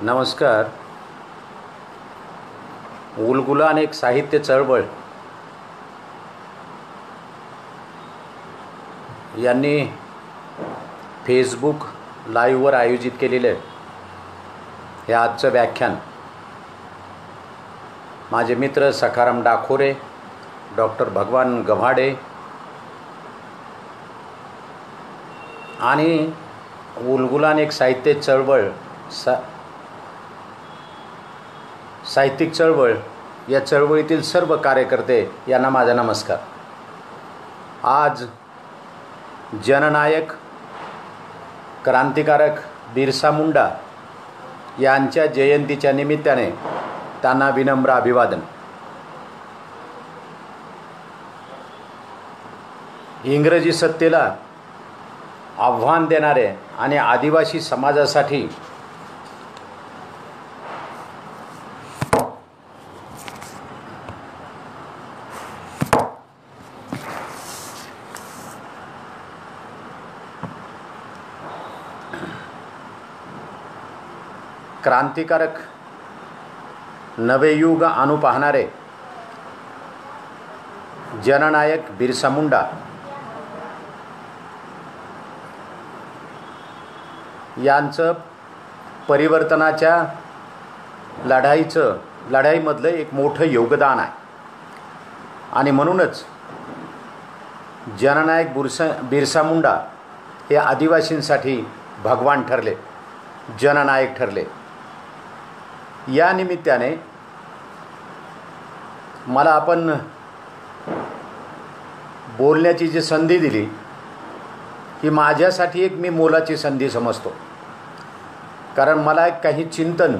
नमस्कार. उलगुलान एक साहित्य चळवळ यांनी फेसबुक लाईव्हवर आयोजित केलेले हे आजचं व्याख्यान माझे मित्र सखाराम डाखोरे, डॉक्टर भगवान गव्हाडे आणि उलगुलान एक साहित्य चळवळ साहित्यिक चळवळ या चळवळीतील सर्व कार्यकर्ते यांना माझा नमस्कार. आज जननायक क्रांतिकारक बिरसा मुंडा यांच्या जयंतीच्या निमित्ताने त्यांना विनम्र अभिवादन. इंग्रजी सत्तेला आव्हान देणारे आणि आदिवासी समाजासाठी क्रांतिकारक नवे युग आणू पाहणारे जननायक बिरसा मुंडा यांचं परिवर्तनाच्या लढाईमधलं एक मोठं योगदान आहे आणि म्हणूनच जननायक बिरसा मुंडा हे आदिवासींसाठी भगवान ठरले, जननायक ठरले. या निमित्ताने मला आपण बोलण्याची जी संधी दिली ही माझ्यासाठी एक मी मोलाची संधी समजतो, कारण मला एक काही चिंतन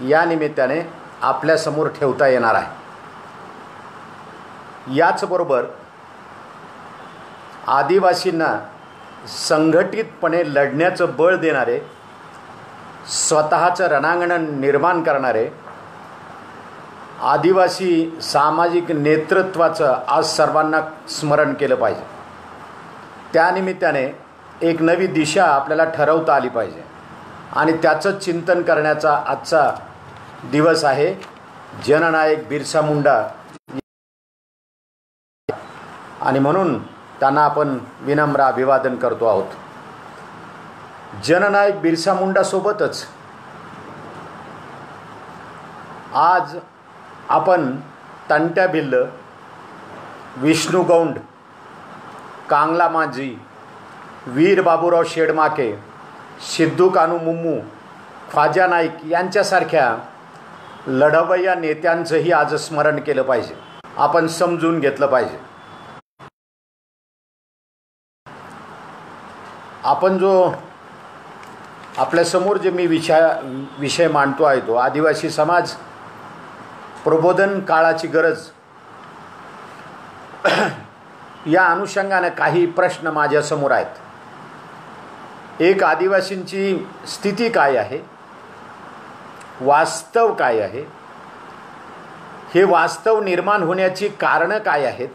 या निमित्ताने आपल्यासमोर ठेवता येणार आहे. याचबरोबर आदिवासींना संघटितपणे लढण्याचं बळ देणारे, स्वतःचं रणांगण निर्माण करणारे आदिवासी सामाजिक नेतृत्वाचं आज सर्वांना स्मरण केलं पाहिजे. त्यानिमित्ताने एक नवी दिशा आपल्याला ठरवता आली पाहिजे आणि त्याचं चिंतन करण्याचा आजचा दिवस आहे. जननायक बिरसा मुंडा आणि म्हणून त्यांना आपण विनम्र अभिवादन करतो आहोत. जननायक बिरसा मुंडा सोबतच आज आपण तंट्या भिल्ल, विष्णू गौंड, कांगला माझी, वीर बाबूराव शेडमाके, सिद्धू कानू मुम्मू, ख्वाजा नाईक यांच्यासारख्या लढवय्या नेत्यांचंही आज स्मरण केलं पाहिजे, आपण समजून घेतलं पाहिजे. आपण जो आपल्यासमोर जे मी विषय मांडतो आहे तो आदिवासी समाज प्रबोधन काळाची गरज, या अनुषंगाने काही प्रश्न माझ्यासमोर आहेत. एक, आदिवासींची स्थिती काय आहे, वास्तव काय आहे, हे वास्तव निर्माण होण्याची कारणं काय आहेत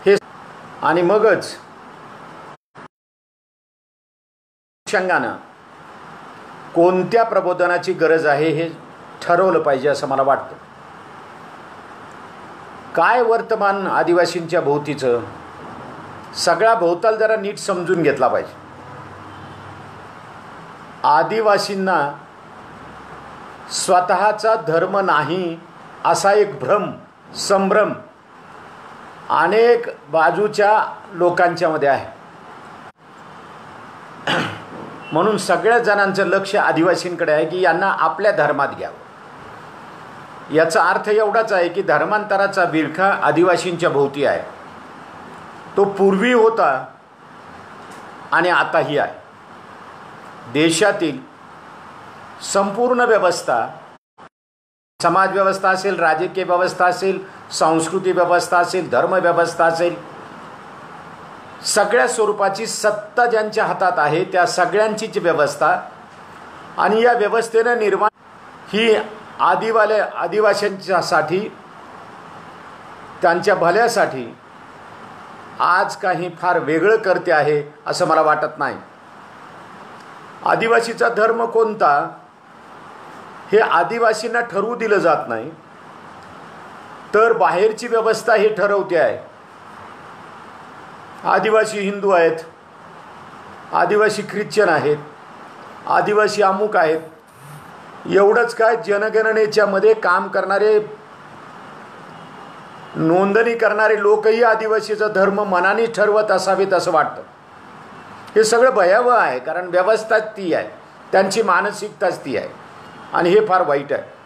हे, आणि मगच अनुषंगाने कोणत्या प्रबोधनाची गरज आहे हे ठरवलं पाहिजे असं मला वाटतं. काय वर्तमान आदिवासींच्या भोवतीचं सगळा भोवताल जरा नीट समजून घेतला पाहिजे. आदिवासींना स्वतःचा धर्म नाही असा एक संभ्रम अनेक बाजूच्या लोकांच्या मध्ये आहे. म्हणून सगळ्या जणांचं लक्ष आदिवासींकडे आहे की यांना आपल्या धर्मात घ्यावं. याचा अर्थ एवढाच आहे की धर्मांतराचा विळखा आदिवासींच्या भोवती आहे. तो पूर्वी होता आणि आताही आहे. देशातील संपूर्ण व्यवस्था, समाज व्यवस्था असेल, राजकीय व्यवस्था असेल, सांस्कृतिक व्यवस्था असेल, धर्म व्यवस्था असेल, सगळ्या स्वरूपाची सत्ता ज्यांच्या हातात आहे त्या सगळ्यांचीच व्यवस्था आणि या व्यवस्थेनं निर्माण ही आदिवासींच्यासाठी, त्यांच्या भल्यासाठी आज काही फार वेगळं करते आहे असं मला वाटत नाही. आदिवासीचा धर्म कोणता हे आदिवासींना ठरवू दिलं जात नाही, तर बाहेरची व्यवस्था हे ठरवते आहे. आदिवासी हिंदू आहेत, आदिवासी ख्रिश्चन आहेत, आदिवासी अमुक आहेत. एवढंच काय, जनगणनेच्या मध्ये काम करणारे, नोंदणी करणारे लोकही आदिवासीचा धर्म मनाने ठरवत असावेत असं वाटतं. हे सगळं भयावह आहे, कारण व्यवस्थाच ती आहे, त्यांची मानसिकताच ती आहे, आणि हे फार वाईट आहे.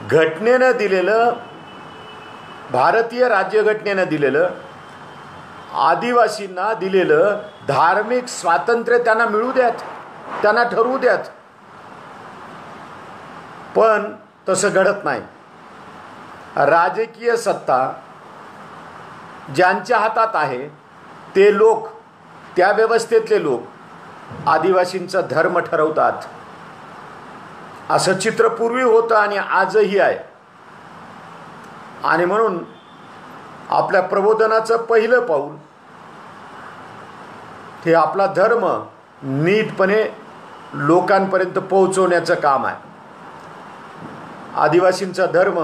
घटनेनं दिलेलं, भारतीय राज्यघटनेनं दिलेलं, आदिवासींना दिलेलं धार्मिक स्वातंत्र्य त्यांना मिळू द्यात, त्यांना ठरवू द्यात. पण तसं घडत नाही. राजकीय सत्ता ज्यांच्या हातात आहे ते लोक, त्या व्यवस्थेतले लोक आदिवासींचा धर्म ठरवतात. असं चित्र पूर्वी होतं आणि आजही आहे. आणि म्हणून आपल्या प्रबोधनाचं पहिलं पाऊल हे आपला धर्म नीटपणे लोकांपर्यंत पोहोचवण्याचं काम आहे. आदिवासींचा धर्म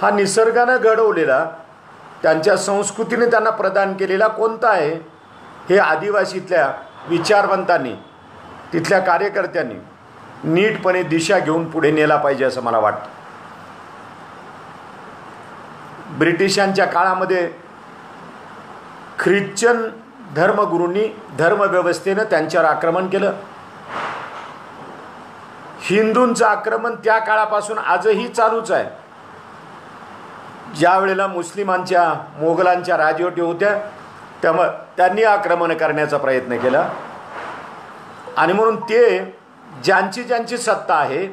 हा निसर्गानं घडवलेला, त्यांच्या संस्कृतीने त्यांना प्रदान केलेला कोणता आहे हे आदिवासीतल्या विचारवंतांनी, तिथल्या कार्यकर्त्यांनी नीटपणे दिशा घेऊन पुढे नेला पाहिजे असं मला वाटतं. ब्रिटिशांच्या काळामध्ये ख्रिश्चन धर्मगुरूंनी, धर्मव्यवस्थेनं त्यांच्यावर आक्रमण केलं. हिंदूंचं आक्रमण त्या काळापासून आजही चालूच आहे. ज्या वेळेला मुस्लिमांच्या, मोगलांच्या राजवटी होत्या तेव्हा त्यांनी आक्रमण करण्याचा प्रयत्न केला. आणि म्हणून ते ज्यांची ज्यांची सत्ता आहे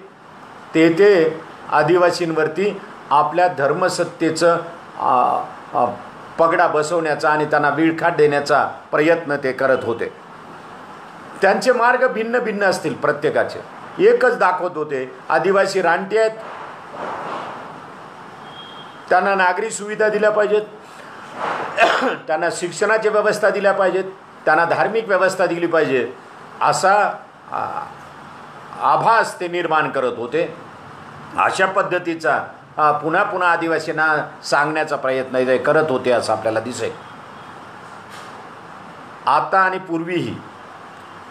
ते आदिवासींवरती आपल्या धर्मसत्तेचं पगडा बसवण्याचा आणि त्यांना विळखाट देण्याचा प्रयत्न ते करत होते. त्यांचे मार्ग भिन्न भिन्न असतील, प्रत्येकाचे एकच दाखवत होते, आदिवासी रानटी आहेत, त्यांना नागरी सुविधा दिल्या पाहिजेत, त्यांना शिक्षणाची व्यवस्था दिल्या पाहिजेत, त्यांना धार्मिक व्यवस्था दिली पाहिजे, असा आभास ते निर्माण करत होते. अशा पद्धतीचा पुन्हा पुन्हा आदिवासींना सांगण्याचा प्रयत्न ते करत होते असं आपल्याला दिसेल. आता आणि पूर्वीही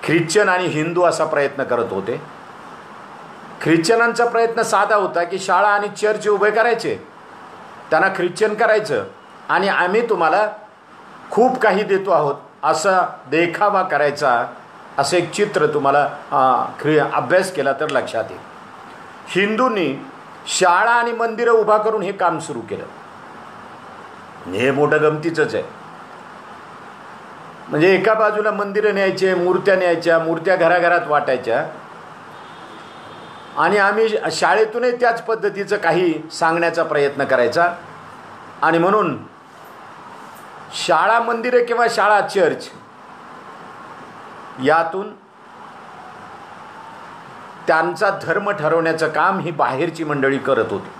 ख्रिश्चन आणि हिंदू असा प्रयत्न करत होते. ख्रिश्चनांचा प्रयत्न साधा होता की शाळा आणि चर्च उभे करायचे, त्यांना ख्रिश्चन करायचं आणि आम्ही तुम्हाला खूप काही देतो आहोत असा देखावा करायचा, असं एक चित्र तुम्हाला अभ्यास केला तर लक्षात येईल. हिंदूंनी शाळा आणि मंदिरं उभा करून हे काम सुरू केलं. हे मोठं गमतीचंच आहे. म्हणजे एका बाजूला मंदिरं न्यायचे, मूर्त्या न्यायच्या, मूर्त्या घराघरात वाटायच्या, आणि आम्ही शाळेतूनही त्याच पद्धतीचं काही सांगण्याचा प्रयत्न करायचा. आणि म्हणून शाळा मंदिरं किंवा शाळा चर्च यातून त्यांचा धर्म ठरवण्याचं काम ही बाहेरची मंडळी करत होती.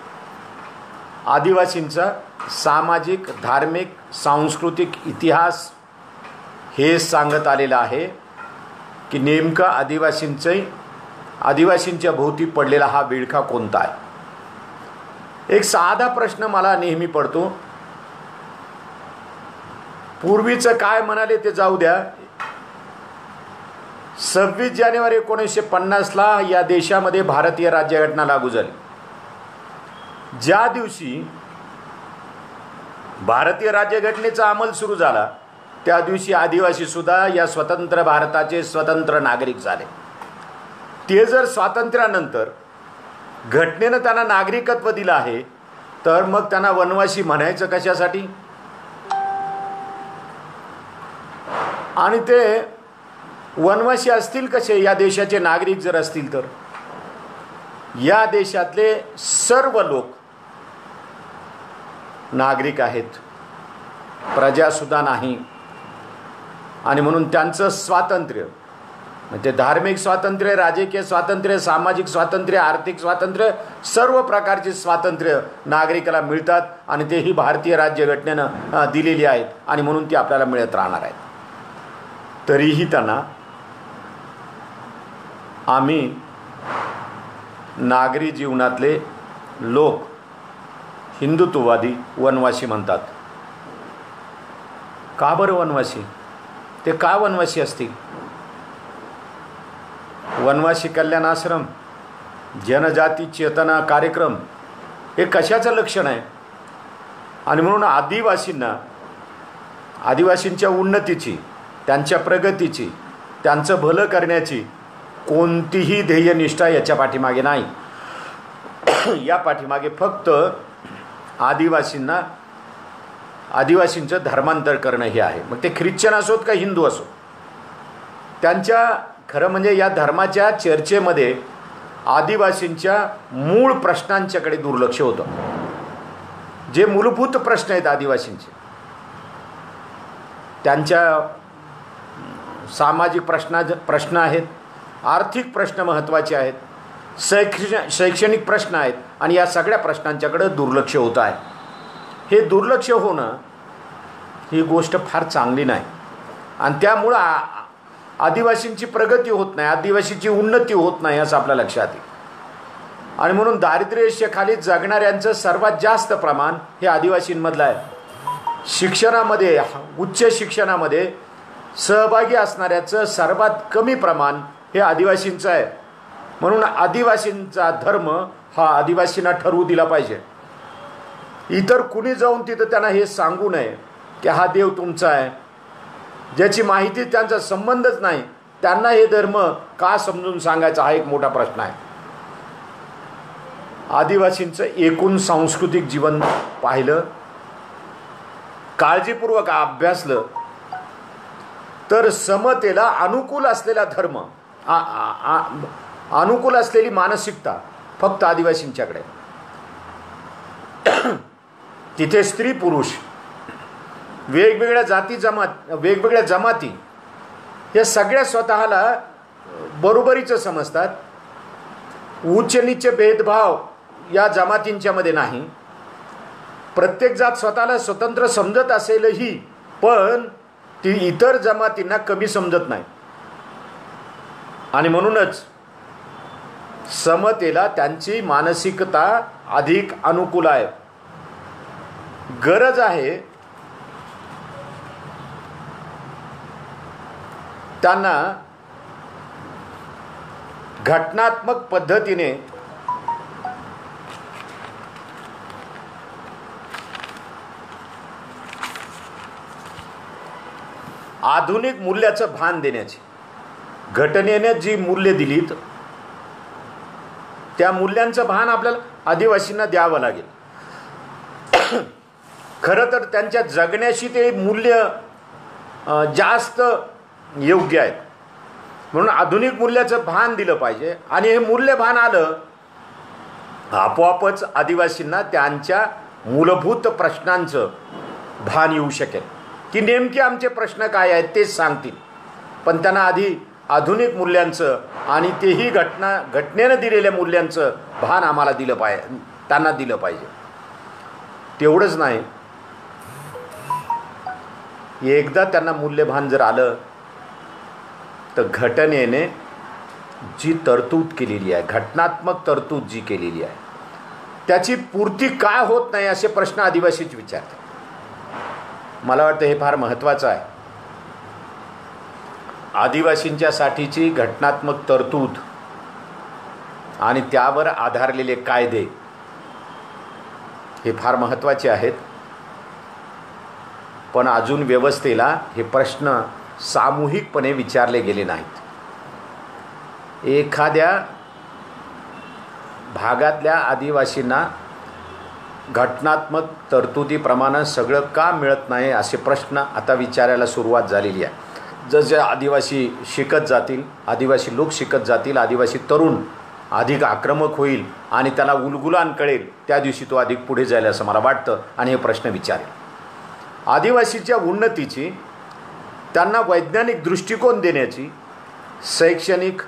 आदिवासींचा सामाजिक, धार्मिक, सांस्कृतिक इतिहास हे सांगत आलेलं आहे की नेमकं आदिवासींच्या भोवती पडलेला हा विळखा कोणता आहे. एक साधा प्रश्न मला नेहमी पडतो, पूर्वीचं काय म्हणाले ते जाऊ द्या, 26 जानेवारी 1950ला या देशामध्ये भारतीय राज्यघटना लागू झाली. ज्या दिवशी भारतीय राज्यघटनेचा अंमल सुरू झाला त्या दिवशी आदिवासी सुद्धा या स्वतंत्र भारताचे स्वतंत्र नागरिक झाले. ते जर स्वातंत्र्यानंतर घटनेनं त्यांना नागरिकत्व दिलं आहे तर मग त्यांना वनवासी म्हणायचं कशासाठी? आणि ते वनवासी असतील कसे या देशाचे नागरिक जर असतील तर? या देशातले सर्व लोक नागरिक आहेत, प्रजासुद्धा नाही. आणि म्हणून त्यांचं स्वातंत्र्य म्हणजे धार्मिक स्वातंत्र्य, राजकीय स्वातंत्र्य, सामाजिक स्वातंत्र्य, आर्थिक स्वातंत्र्य, सर्व प्रकारचे स्वातंत्र्य नागरिकाला मिळतात आणि तेही भारतीय राज्यघटनेनं दिलेली आहेत आणि म्हणून ती आपल्याला मिळत राहणार आहेत. तरीही त्यांना आम्ही नागरी जीवनातले लोक हिंदुत्ववादी वनवासी म्हणतात. का बरं वनवासी? ते का वनवासी असतील? वनवासी कल्याण आश्रम, जनजाती चेतना कार्यक्रम हे कशाचं लक्षण आहे? आणि म्हणून आदिवासींच्या उन्नतीची, त्यांच्या प्रगतीची, त्यांचं भलं करण्याची कोणतीही ध्येयनिष्ठा याच्या पाठीमागे नाही. या पाठीमागे फक्त आदिवासींचं धर्मांतर करणं हे आहे. मग ते ख्रिश्चन असोत का हिंदू असो, त्यांच्या खरं म्हणजे या धर्माच्या चर्चेमध्ये आदिवासींच्या मूळ प्रश्नांच्याकडे दुर्लक्ष होतं. जे मूलभूत प्रश्न आहेत आदिवासींचे, त्यांच्या सामाजिक प्रश्न आहेत, आर्थिक प्रश्न महत्त्वाचे आहेत, शैक्षणिक प्रश्न आहेत, आणि या सगळ्या प्रश्नांच्याकडे दुर्लक्ष होत आहे. हे दुर्लक्ष होणं ही गोष्ट फार चांगली नाही, आणि त्यामुळं आदिवासींची प्रगती होत नाही, आदिवासीची उन्नती होत नाही असं आपल्या लक्षात येईल. आणि म्हणून दारिद्र्यरेषेखाली जगणाऱ्यांचं सर्वात जास्त प्रमाण हे आदिवासींमधलं आहे. शिक्षणामध्ये, उच्च शिक्षणामध्ये सहभागी असणाऱ्याचं सर्वात कमी प्रमाण हे आदिवासींचं आहे. म्हणून आदिवासींचा धर्म हा आदिवासींना ठरवू दिला पाहिजे. इतर कुणी जाऊन तिथं त्यांना हे सांगू नये की हा देव तुमचा आहे, ज्याची माहिती त्यांचा संबंधच नाही, त्यांना हे धर्म का समजून सांगायचा हा एक मोठा प्रश्न आहे. आदिवासींचं एकूण सांस्कृतिक जीवन पाहिलं, काळजीपूर्वक अभ्यासलं तर समतेला अनुकूल असलेला धर्म, अनुकूल असलेली मानसिकता फक्त आदिवासींच्याकडे. तिथे स्त्री पुरुष, वेगवेगळ्या जमाती हे सगळ्या स्वतःला बरोबरीचं समजतात. उच्च नीच भेदभाव या जमातींच्या मध्ये नाही. प्रत्येक जात स्वतःला स्वतंत्र समजत असेलही, पण ती इतर जमातींना कमी समजत नाही. आणि म्हणूनच समतेला त्यांची मानसिकता अधिक अनुकूल आहे. गरज आहे त्यांना घटनात्मक पद्धतीने आधुनिक मूल्याचं भान देण्याची. घटनेने जी मूल्य दिलीत त्या मूल्यांचं भान आपल्याला आदिवासींना द्यावं लागेल. खरं तर त्यांच्या जगण्याशी ते मूल्य जास्त योग्य आहेत. म्हणून आधुनिक मूल्याचं भान दिलं पाहिजे. आणि हे मूल्य भान आलं आपोआपच आदिवासींना त्यांच्या मूलभूत प्रश्नांचं भान येऊ शकेल की नेमके आमचे प्रश्न काय आहेत तेच सांगतील. पण त्यांना आधी आधुनिक मूल्यांचं आणि तेही घटनेनं दिलेल्या मूल्यांचं भान आम्हाला त्यांना दिलं पाहिजे. तेवढंच नाही, एकदा त्यांना मूल्यभान जर आलं तर घटनेने जी तरतूद केलेली आहे, घटनात्मक तरतूद जी केलेली आहे, त्याची पूर्ती का होत नाही असे प्रश्न आदिवासीच विचारतात. मला वाटतं हे फार महत्त्वाचं आहे. आदिवासींच्यासाठीची घटनात्मक तरतूद आणि त्यावर आधारलेले कायदे हे फार महत्त्वाचे आहेत. पण अजून व्यवस्थेला हे प्रश्न सामूहिकपणे विचारले गेले नाहीत. एखाद्या भागातल्या आदिवासींना घटनात्मक तरतुदीप्रमाणे सगळं का मिळत नाही असे प्रश्न आता विचारायला सुरुवात झालेली आहे. जसे आदिवासी शिकत जातील, आदिवासी लोक शिकत जातील, आदिवासी तरुण अधिक आक्रमक होईल आणि त्याला उलगुलान कळेल, त्या दिवशी तो अधिक पुढे जाईल असं मला वाटतं आणि हे प्रश्न विचारेल. आदिवासीच्या उन्नतीची, त्यांना वैज्ञानिक दृष्टिकोन देण्याची, शैक्षणिक,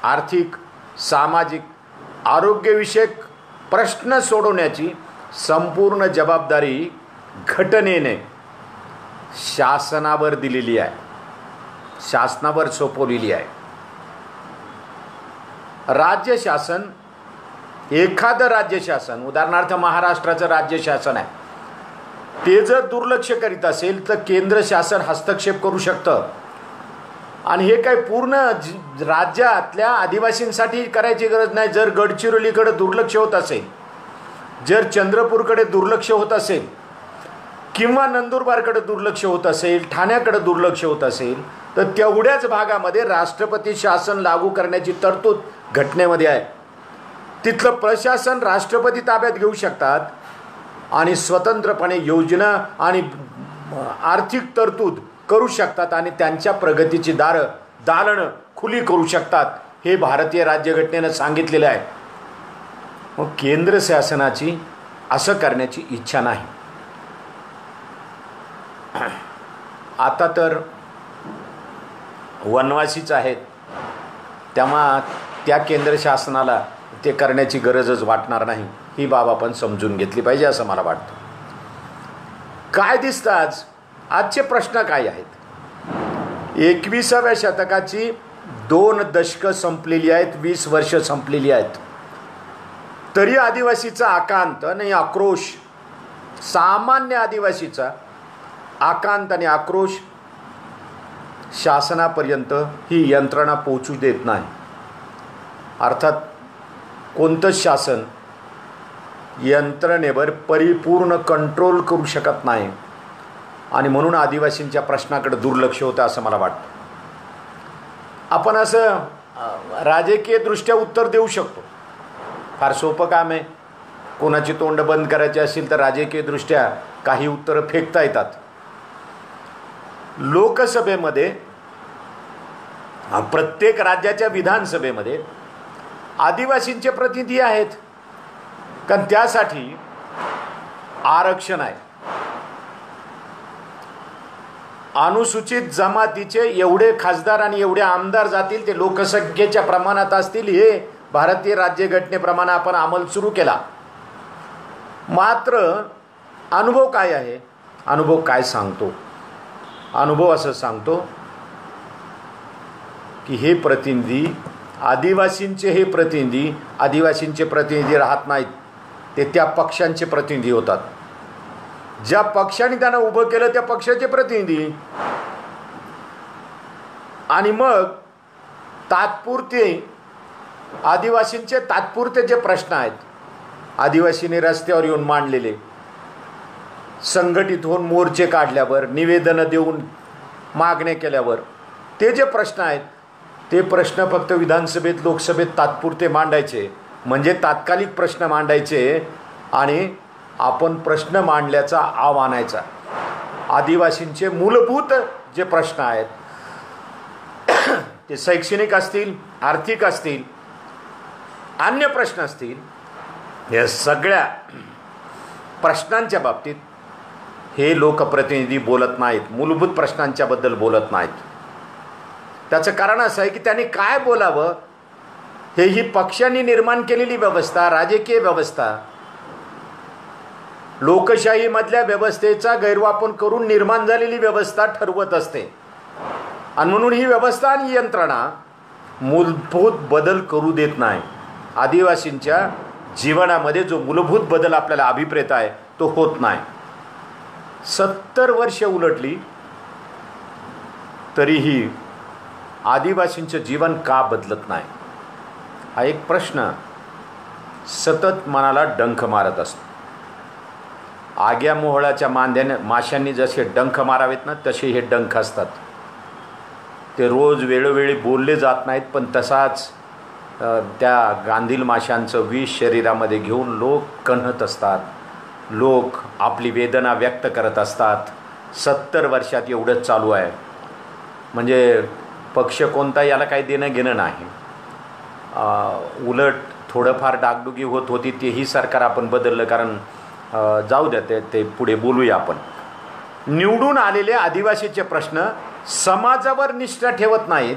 आर्थिक, सामाजिक, आरोग्यविषयक प्रश्न सोडवण्याची संपूर्ण जबाबदारी घटनेने शासनावर दिलेली आहे, शासनावर सोपवलेली आहे. राज्य शासन, एखादं राज्य शासन, उदाहरणार्थ महाराष्ट्राचं राज्य शासन आहे, ते जर दुर्लक्ष करीत असेल तर केंद्र शासन हस्तक्षेप करू शकतं. आणि हे काही पूर्ण राज्यातल्या आदिवासींसाठी करायची गरज नाही. जर गडचिरोलीकडे दुर्लक्ष होत असेल, जर चंद्रपूरकडे दुर्लक्ष होत असेल, किंवा नंदुरबारकडे दुर्लक्ष होत असेल, ठाण्याकडे दुर्लक्ष होत असेल, तर तेवढ्याच भागामध्ये राष्ट्रपती शासन लागू करण्याची तरतूद घटनेमध्ये आहे. तिथलं प्रशासन राष्ट्रपती ताब्यात घेऊ शकतात आणि स्वतंत्रपणे योजना आणि आर्थिक तरतूद करू शकतात आणि त्यांच्या प्रगतीची दालनं खुली करू शकतात. हे भारतीय राज्यघटनेनं सांगितलेलं आहे. मग केंद्र शासनाची असं करण्याची इच्छा नाही. आता तर वनवासीच आहेत, तेव्हा त्या केंद्र शासनाला ते करण्याची गरजच वाटणार नाही. ही बाब आपण समजून घेतली पाहिजे असं मला वाटतं. काय दिसतं आजचे प्रश्न काय आहेत? 21व्या शतकाची 2 दशकं संपलेली आहेत, 20 वर्ष संपलेली आहेत, तरी आदिवासीचा आकांत आणि आक्रोश, सामान्य आदिवासीचा आकांत आणि आक्रोश शासनापर्यंत ही यंत्रणा पोहोचू देत नाही. अर्थात कोणतंच शासन यंत्रणेवर परिपूर्ण कंट्रोल करू शकत नाही आणि म्हणून आदिवासींच्या प्रश्नाकडे दुर्लक्ष होतं असं मला वाटतं. आपण असं राजकीयदृष्ट्या उत्तर देऊ शकतो, फार सोपं काम आहे. कोणाची तोंड बंद करायची असेल तर राजकीयदृष्ट्या काही उत्तरं फेकता येतात. लोकसभेमध्ये, प्रत्येक राज्याच्या विधानसभेमध्ये आदिवासींचे प्रतिनिधी आहेत, कारण त्यासाठी आरक्षण आहे. अनुसूचित जमातीचे एवढे खासदार आणि एवढे आमदार जातील ते लोकसंख्येच्या प्रमाणात असतील, हे भारतीय राज्यघटनेप्रमाणे आपण अंमल सुरू केला. मात्र अनुभव काय आहे? अनुभव काय सांगतो? अनुभव असं सांगतो की हे प्रतिनिधी, आदिवासींचे हे प्रतिनिधी आदिवासींचे प्रतिनिधी राहत नाहीत, ते त्या पक्षांचे प्रतिनिधी होतात. ज्या पक्षाने त्यांना उभं केलं त्या पक्षाचे प्रतिनिधी. आणि मग तात्पुरते आदिवासींचे तात्पुरते जे प्रश्न आहेत, आदिवासींनी रस्त्यावर येऊन मांडलेले, संघटित होऊन मोर्चे काढल्यावर, निवेदनं देऊन मागण्या केल्यावर, ते जे प्रश्न आहेत ते प्रश्न फक्त विधानसभेत, लोकसभेत तात्पुरते मांडायचे, म्हणजे तात्कालिक प्रश्न मांडायचे आणि आपण प्रश्न मांडल्याचा आव आणायचा. आदिवासींचे मूलभूत जे प्रश्न आहेत ते शैक्षणिक असतील, आर्थिक असतील, अन्य प्रश्न असतील, या सगळ्या प्रश्नांच्या बाबतीत हे लोकप्रतिनिधी बोलत नाहीत, मूलभूत प्रश्नांच्या बद्दल बोलत नाहीत. त्याचं कारण असं आहे की त्यांनी काय बोलावं, हे ही पक्षांनी निर्माण केलेली व्यवस्था, राजकीय व्यवस्था, लोकशाहीमधल्या व्यवस्थेचा गैरवापर करून निर्माण झालेली व्यवस्था ठरवत असते. आणि म्हणून ही व्यवस्था आणि यंत्रणा मूलभूत बदल करू देत नाही. आदिवासींच्या जीवनामध्ये जो मूलभूत बदल आपल्याला अभिप्रेत आहे तो होत नाही. 70 वर्ष उलटली तरीही आदिवासींचं जीवन का बदलत नाही, हा एक प्रश्न सतत मनाला डंख मारत असतो. आग्या मोहळाच्या माशांनी जसे डंख मारावेत ना, तसे हे डंख असतात. ते रोज वेळोवेळी बोलले जात नाहीत, पण तसाच त्या गांधील माशांचं विष शरीरामध्ये घेऊन लोक कण्हत असतात, लोक आपली वेदना व्यक्त करत असतात. 70 वर्षात एवढंच चालू आहे. म्हणजे पक्ष कोणता याला काही देणं घेणं नाही. उलट थोडंफार डागडुगी होत होती, तेही सरकार आपण बदललं, कारण जाऊ द्या ते पुढे बोलूया आपण. निवडून आलेले आदिवासीचे प्रश्न समाजावर निष्ठा ठेवत नाहीत.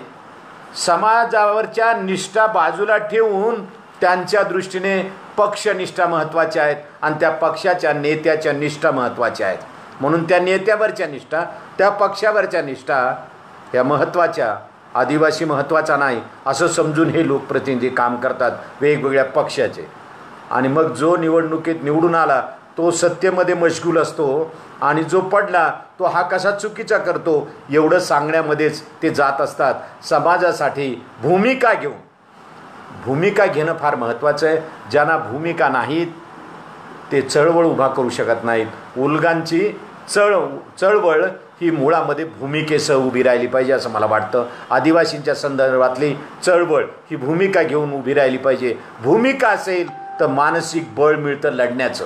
समाजावरच्या निष्ठा बाजूला ठेवून त्यांच्या दृष्टीने पक्षनिष्ठा महत्त्वाच्या आहेत आणि त्या पक्षाच्या नेत्याच्या निष्ठा महत्त्वाच्या आहेत. म्हणून त्या नेत्यावरच्या निष्ठा, त्या पक्षावरच्या निष्ठा ह्या महत्त्वाच्या आदिवासी महत्त्वाचा नाही असं समजून हे लोकप्रतिनिधी काम करतात वेगवेगळ्या पक्षाचे. आणि मग जो निवडणुकीत निवडून आला तो सत्तेमध्ये मशगूल असतो आणि जो पडला तो हा कसा चुकीचा करतो एवढं सांगण्यामध्येच ते जात असतात. समाजासाठी भूमिका घेणं फार महत्त्वाचं आहे. ज्यांना नाहीत ते चळवळ उभा करू शकत नाहीत. उलगांची चळवळ ही मुळामध्ये भूमिकेसह उभी राहिली पाहिजे असं मला वाटतं. आदिवासींच्या संदर्भातली चळवळ ही भूमिका घेऊन उभी राहिली पाहिजे. भूमिका असेल तर मानसिक बळ मिळतं लढण्याचं.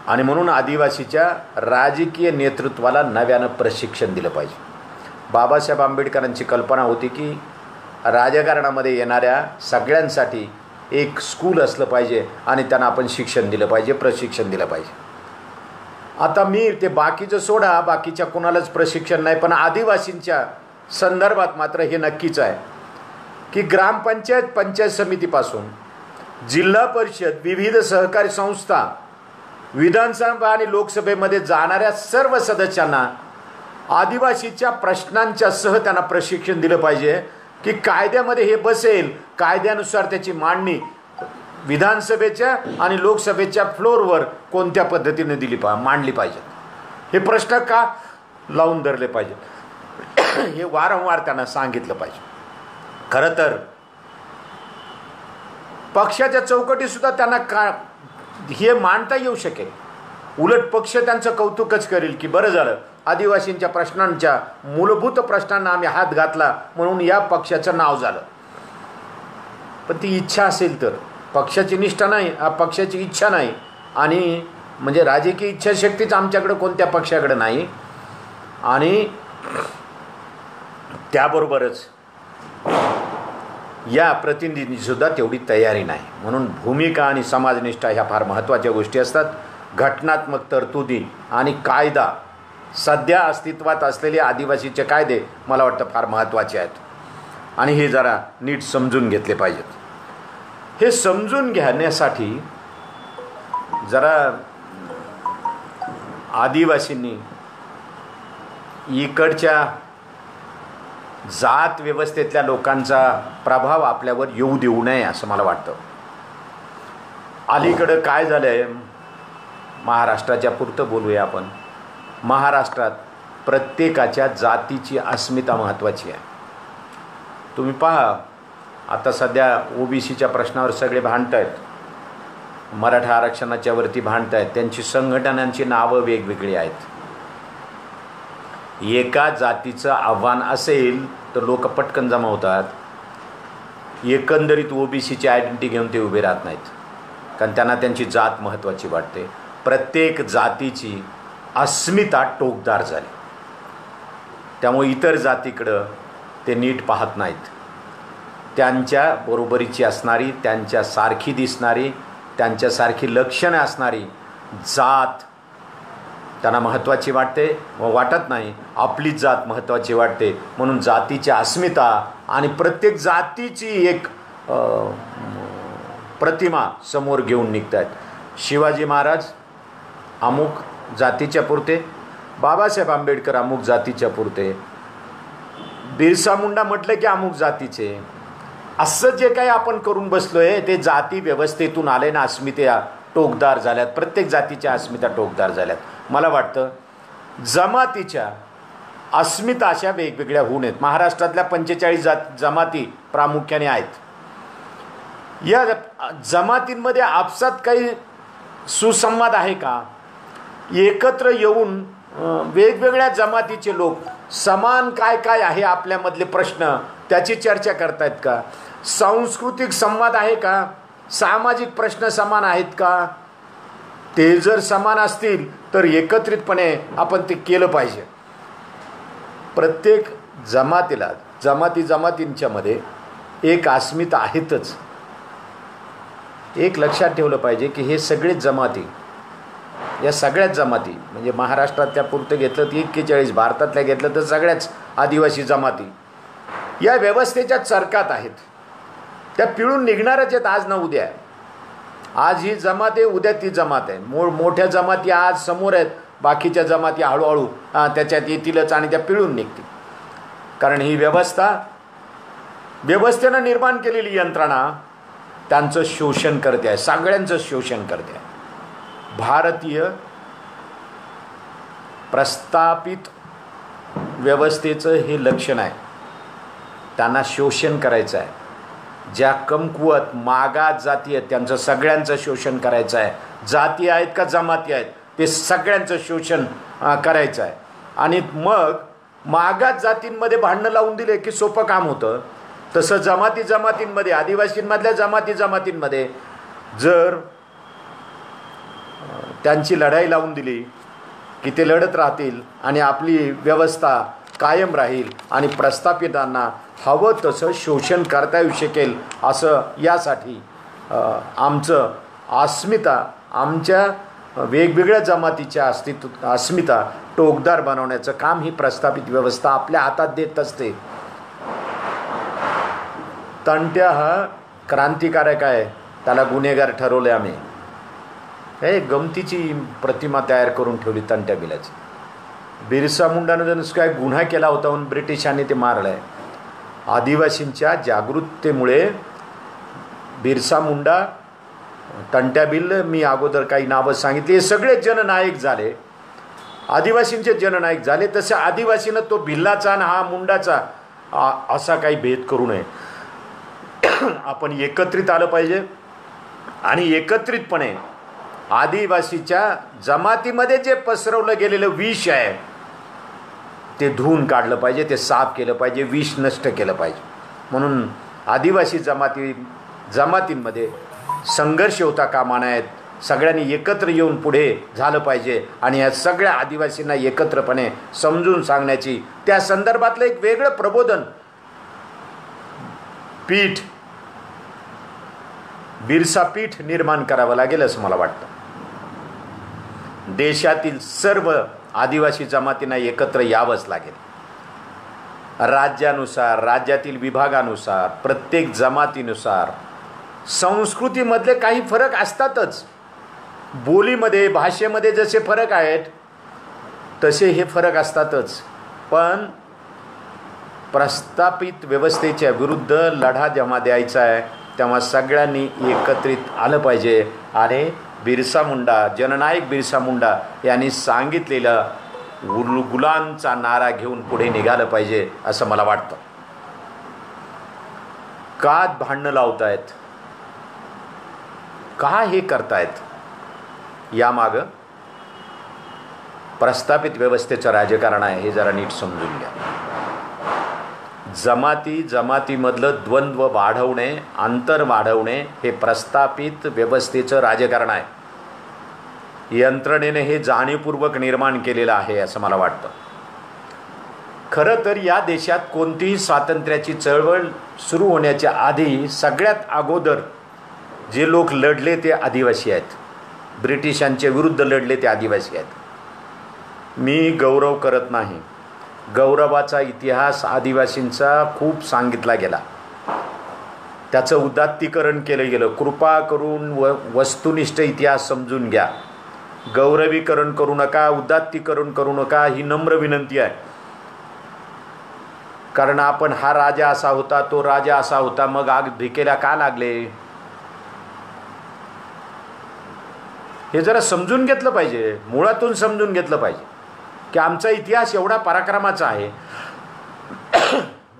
आणि म्हणून आदिवासीच्या राजकीय नेतृत्वाला नव्यानं प्रशिक्षण दिलं पाहिजे. बाबासाहेब आंबेडकरांची कल्पना होती की राजकारणामध्ये येणाऱ्या सगळ्यांसाठी एक स्कूल असलं पाहिजे आणि त्यांना आपण शिक्षण दिलं पाहिजे, प्रशिक्षण दिलं पाहिजे. आता मी ते बाकीचं सोडा, बाकीच्या कोणालाच प्रशिक्षण नाही, पण आदिवासींच्या संदर्भात मात्र हे नक्कीच आहे की ग्रामपंचायत, पंचायत समितीपासून जिल्हा परिषद, विविध सहकारी संस्था, विधानसभा आणि लोकसभेमध्ये जाणाऱ्या सर्व सदस्यांना आदिवासीच्या प्रश्नांच्या सह त्यांना प्रशिक्षण दिलं पाहिजे की कायद्यामध्ये हे बसेल, कायद्यानुसार त्याची मांडणी विधानसभेच्या आणि लोकसभेच्या फ्लोअरवर कोणत्या पद्धतीने मांडली पाहिजे. हे प्रश्न का लावून धरले पाहिजेत हे वारंवार त्यांना सांगितलं पाहिजे. खरं तर पक्षाच्या चौकटीसुद्धा त्यांना हे मांडता येऊ शकेल. उलट पक्ष त्यांचं कौतुकच करेल की बरं झालं आदिवासींच्या प्रश्नांच्या मूलभूत प्रश्नांना आम्ही हात घातला म्हणून या पक्षाचं नाव झालं. पण ती इच्छा असेल तर, पक्षाची निष्ठा नाही, पक्षाची इच्छा नाही, आणि म्हणजे राजकीय इच्छाशक्तीच आमच्याकडे कोणत्या पक्षाकडे नाही. आणि त्याबरोबरच या प्रतिनिधींचीसुद्धा तेवढी तयारी नाही. म्हणून भूमिका आणि समाजनिष्ठा ह्या फार महत्त्वाच्या गोष्टी असतात. घटनात्मक तरतुदी आणि कायदा, सध्या अस्तित्वात असलेले आदिवासीचे कायदे मला वाटतं फार महत्त्वाचे आहेत आणि हे जरा नीट समजून घेतले पाहिजेत. हे समजून घेण्यासाठी जरा आदिवासींनी इकडच्या जात व्यवस्थेतल्या लोकांचा प्रभाव आपल्यावर येऊ देऊ नये असं मला वाटतं. अलीकडं काय झालं आहे, महाराष्ट्राच्या पुरतं बोलूया आपण. महाराष्ट्रात प्रत्येकाच्या जातीची अस्मिता महत्त्वाची आहे. तुम्ही पहा, आता सध्या ओबीसीच्या प्रश्नावर सगळे भांडत आहेत, मराठा आरक्षणाच्या वरती भांडत आहेत. त्यांची संघटनांची नावं वेगवेगळी आहेत. एका जातीचं आव्हान असेल तर लोक पटकन जमा होतात. एकंदरीत ओबीसीची आयडेंटिटी घेऊन ते उभे राहत नाहीत, कारण त्यांना त्यांची जात महत्त्वाची वाटते. प्रत्येक जातीची अस्मिता टोकदार झाली, त्यामुळे इतर जातीकडं ते नीट पाहत नाहीत. त्यांच्या बरोबरीची असणारी, त्यांच्यासारखी दिसणारी, त्यांच्यासारखी लक्षणं असणारी जात त्यांना महत्त्वाची वाटते व वाटत नाही. आपलीच जात महत्त्वाची वाटते. म्हणून जातीची अस्मिता आणि प्रत्येक जातीची एक प्रतिमा समोर घेऊन निघत आहेत. शिवाजी महाराज अमुक जातीच्या पुरते, बाबासाहेब आंबेडकर अमुक जातीच्या पुरते, बिरसा मुंडा म्हटलं की अमुक जातीचे. असं जे काही आपण करून बसलोय ते जाती व्यवस्थेतून आले ना, अस्मिता टोकदार झाल्यात. प्रत्येक जातीच्या अस्मिता टोकदार झाल्यात. मला वाटतं जमातीच्या अस्मिता अशा वेगवेगळ्या होऊ नयेत. महाराष्ट्रातल्या 45 जमाती प्रामुख्याने आहेत. या जमातींमध्ये आपसात काही सुसंवाद आहे का? एकत्र येऊन वेगवेगळ्या जमातीचे लोक समान काय काय आहे आपल्यामधले प्रश्न त्याची चर्चा करतायत का? सांस्कृतिक संवाद आहे का? सामाजिक प्रश्न समान आहेत का? ते जर समान असतील तर एकत्रितपणे आपण ते केलं पाहिजे. प्रत्येक जमातीला, जमातींच्यामध्ये एक अस्मिता आहेतच. एक लक्षात ठेवलं पाहिजे की हे सगळेच जमाती, या सगळ्याच जमाती म्हणजे महाराष्ट्रातल्या पुरतं घेतलं तर 41, भारतातल्या घेतलं तर सगळ्याच आदिवासी जमाती या व्यवस्थेच्या चरकात आहेत. त्या पिळून निघणारच आहेत आज ना उद्या. आज ही जमात आहे, उद्या ती जमात आहे. मोठ्या जमाती आज समोर आहेत, बाकीच्या जमाती हळूहळू त्याच्यात येतीलच आणि त्या पिळून निघतील. कारण ही व्यवस्थेनं निर्माण केलेली यंत्रणा त्यांचं शोषण करते आहे, सगळ्यांचं शोषण करते आहे. भारतीय प्रस्थापित व्यवस्थेचं हे लक्षण आहे, त्यांना शोषण करायचं आहे. ज्या कमकुवत मागास जाती आहेत त्यांचं सगळ्यांचं शोषण करायचं आहे. जाती आहेत का जमाती आहेत ते सगळ्यांचं शोषण करायचं आहे. आणि मग मागास जातींमध्ये भांडणं लावून दिले की सोपं काम होतं. तसं जमातींमध्ये, आदिवासींमधल्या जमातींमध्ये जर त्यांची लढाई लावून दिली की ते लढत राहतील आणि आपली व्यवस्था कायम राहील आणि प्रस्थापितांना हवं तसं शोषण करता येऊ शकेल. असं यासाठी आमचं अस्मिता, आमच्या वेगवेगळ्या जमातीच्या अस्मिता टोकदार बनवण्याचं काम ही प्रस्थापित व्यवस्था आपल्या हातात देत असते. तंट्या हा क्रांतिकारक आहे, त्याला गुन्हेगार ठरवले आम्ही. हे गमतीची प्रतिमा तयार करून ठेवली तंट्या बिलाची. बिरसा मुंडानं जर काय गुन्हा केला होता म्हणून ब्रिटिशांनी ते मारलं आहे. आदिवासींच्या जागरूकतेमुळे बिरसा मुंडा, तंट्या बिल, मी अगोदर काही नावं सांगितली, हे सगळे जननायक झाले, आदिवासींचे जननायक झाले. तसे आदिवासीनं तो भिल्लाचा आणि हा मुंडाचा असा काही भेद करू नये. आपण एकत्रित आलं पाहिजे आणि एकत्रितपणे आदिवासीच्या जमातीमध्ये जे पसरवलं गेलेलं विष आहे ते धुवून काढलं पाहिजे, ते साफ केलं पाहिजे, विष नष्ट केलं पाहिजे. म्हणून आदिवासी जमातींमध्ये संघर्ष होता कामा नयेत. सगळ्यांनी एकत्र येऊन पुढे झालं पाहिजे आणि या सगळ्या आदिवासींना एकत्रपणे समजून सांगण्याची, त्या संदर्भातलं एक वेगळं प्रबोधन पीठ, बिरसा पीठ निर्माण करावं लागेल असं मला वाटतं. देशातील सर्व आदिवासी जमातींना एकत्र यावंच लागेल. राज्यानुसार, राज्यातील विभागानुसार, प्रत्येक जमातीनुसार संस्कृतीमधले काही फरक असतातच. बोलीमध्ये, भाषेमध्ये जसे फरक आहेत तसे हे फरक असतातच. पण प्रस्थापित व्यवस्थेच्या विरुद्ध लढा जेव्हा द्यायचा आहे तेव्हा सगळ्यांनी एकत्रित आलं पाहिजे. आणि बिरसा मुंडा, जननायक बिरसा मुंडा यांनी सांगितलेला गुलांचा नारा घेऊन पुढे निघालं पाहिजे असं मला वाटतं. का भांडणं लावतायत, का हे करतायत, यामागं प्रस्थापित व्यवस्थेचं राजकारण आहे, हे जरा नीट समजून घ्या. जमातीमधलं द्वंद्व वाढवणे, अंतर वाढवणे हे प्रस्थापित व्यवस्थेचं राजकारण आहे. यंत्रणेने हे जाणीवपूर्वक निर्माण केलेलं आहे असं मला वाटतं. खरं तर या देशात कोणतीही स्वातंत्र्याची चळवळ सुरू होण्याच्या आधी सगळ्यात अगोदर जे लोक लढले ते आदिवासी आहेत. ब्रिटिशांच्या विरुद्ध लढले ते आदिवासी आहेत. मी गौरव करत नाही. गौरवाचा इतिहास आदिवासींचा खूप सांगितला गेला, त्याचं उदात्तीकरण केलं गेलं. कृपा करून वस्तुनिष्ठ इतिहास समजून घ्या. गौरवीकरण करू नका, उदात्तीकरण करू नका, ही नम्र विनंती आहे. कारण आपण हा राजा असा होता, तो राजा असा होता, मग आग भिकेला का लागले, हे जरा समजून घेतलं पाहिजे. मुळातून समजून घेतलं पाहिजे की आमचा इतिहास एवढा पराक्रमाचा आहे.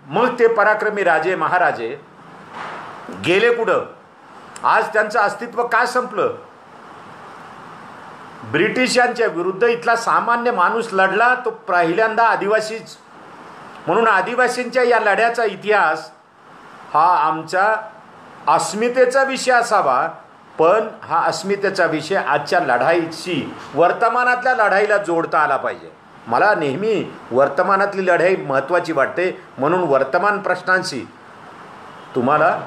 मग ते पराक्रमी राजे महाराजे गेले कुठं? आज त्यांचं अस्तित्व का संपलं? ब्रिटिशांच्या विरुद्ध इथला सामान्य माणूस लढला तो पहिल्यांदा आदिवासीच. म्हणून आदिवासींच्या या लढ्याचा इतिहास हा आमच्या अस्मितेचा विषय असावा. पण हा अस्मितेचा विषय आजच्या लढाईशी, वर्तमानातल्या लढाईला जोडता आला पाहिजे. मला नेहमी वर्तमानातली लढाई महत्त्वाची वाटते. म्हणून वर्तमान प्रश्नांशी तुम्हाला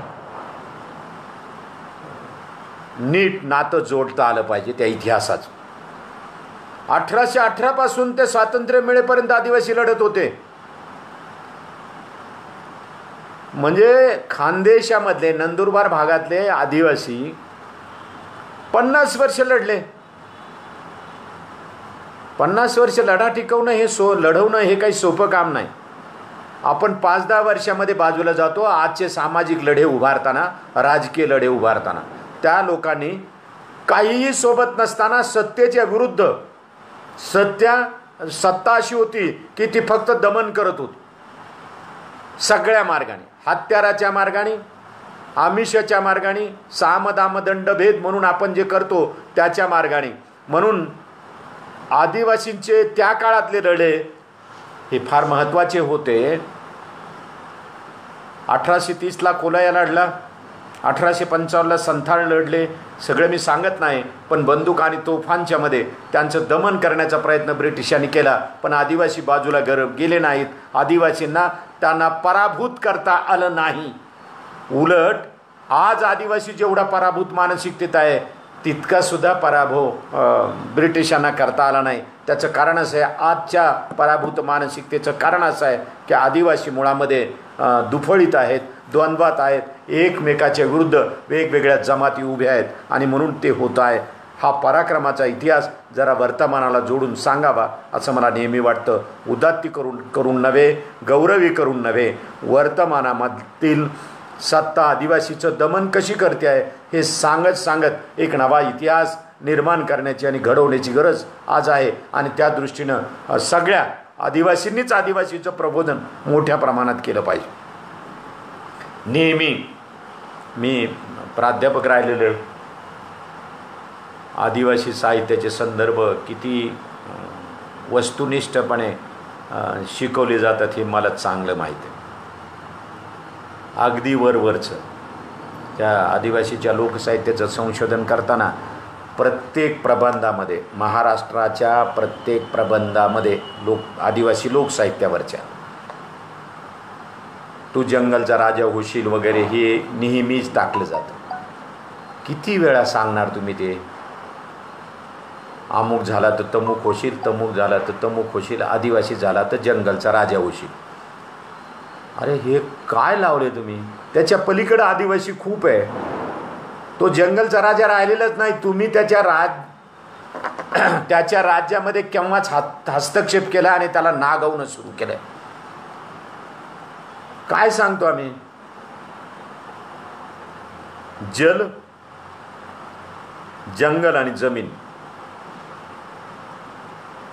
नीट नातं जोडता आलं पाहिजे त्या इतिहासाचं. 1818 पासून ते स्वातंत्र्य मिळेपर्यंत आदिवासी लढत होते. म्हणजे खानदेशामधले, नंदुरबार भागातले आदिवासी 50 वर्ष लढले. 50 वर्ष लढा टिकवणं हे लढवणं हे काही सोपं काम नाही. आपण 5-10 वर्षामध्ये बाजूला जातो. आजचे सामाजिक लढे उभारताना, राजकीय लढे उभारताना त्या लोकांनी काहीही सोबत नसताना सत्तेच्या विरुद्ध, सत्ता अशी होती की ती फक्त दमन करत होती सगळ्या मार्गाने, हत्याराच्या मार्गाने, आमिषाच्या मार्गाने, सामदामदंडभेद म्हणून आपण जे करतो त्याच्या मार्गाने. म्हणून आदिवासींचे त्या काळातले लढे हे फार महत्त्वाचे होते. 1830ला कोलाया लढला, 1855ला संथाळ लढले. सगळे मी सांगत नाही, पण बंदूक आणि तोफांच्या मध्ये त्यांचं दमन करण्याचा प्रयत्न ब्रिटिशांनी केला. पण आदिवासी बाजूला गेले नाहीत. आदिवासींना त्यांना पराभूत करता आलं नाही. उलट आज आदिवासी जेवढा पराभूत मानसिकतेत आहे तितका सुद्धा पराभव ब्रिटिशांना करता आला नाही. त्याचं कारण असं आहे, आजच्या पराभूत मानसिकतेचं कारण असं आहे की आदिवासी मुळामध्ये दुफळीत आहेत, द्वंद्वात आहेत, एकमेकाच्या विरुद्ध वेगवेगळ्या जमाती उभ्या आहेत आणि म्हणून ते होत आहे. हा पराक्रमाचा इतिहास जरा वर्तमानाला जोडून सांगावा असं मला नेहमी वाटतं. उदात्ती करून नव्हे, गौरवी करून नव्हे, वर्तमानामधील सत्ता आदिवासीचं दमन कशी करते आहे हे सांगत एक नवा इतिहास निर्माण करण्याची आणि घडवण्याची गरज आज आहे. आणि त्या दृष्टीनं सगळ्या आदिवासींनीच आदिवासीचं प्रबोधन मोठ्या प्रमाणात केलं पाहिजे. नेहमी मी प्राध्यापक राहिलेले, आदिवासी साहित्याचे संदर्भ किती वस्तुनिष्ठपणे शिकवले जातात हे मला चांगलं माहीत आहे. अगदी वरवरचं त्या आदिवासीच्या लोकसाहित्याचं संशोधन करताना प्रत्येक प्रबंधामध्ये, महाराष्ट्राच्या प्रत्येक प्रबंधामध्ये आदिवासी लोकसाहित्यावरच्या तू जंगलचा राजा होशील वगैरे हे नेहमीच टाकलं जातं. किती वेळा सांगणार तुम्ही ते? अमुक झाला तर तमुक होशील, तमुक झाला तर तमुक होशील, आदिवासी झाला तर जंगलचा राजा होशील. अरे हे काय लावले तुम्ही? त्याच्या पलीकडे आदिवासी खूप आहे. तो जंगलचा राजा राहिलेलाच नाही. तुम्ही त्याच्या राज्यामध्ये केव्हाच हस्तक्षेप केला आणि त्याला नागवणं सुरू केलंय. काय सांगतो आम्ही? जल, जंगल आणि जमीन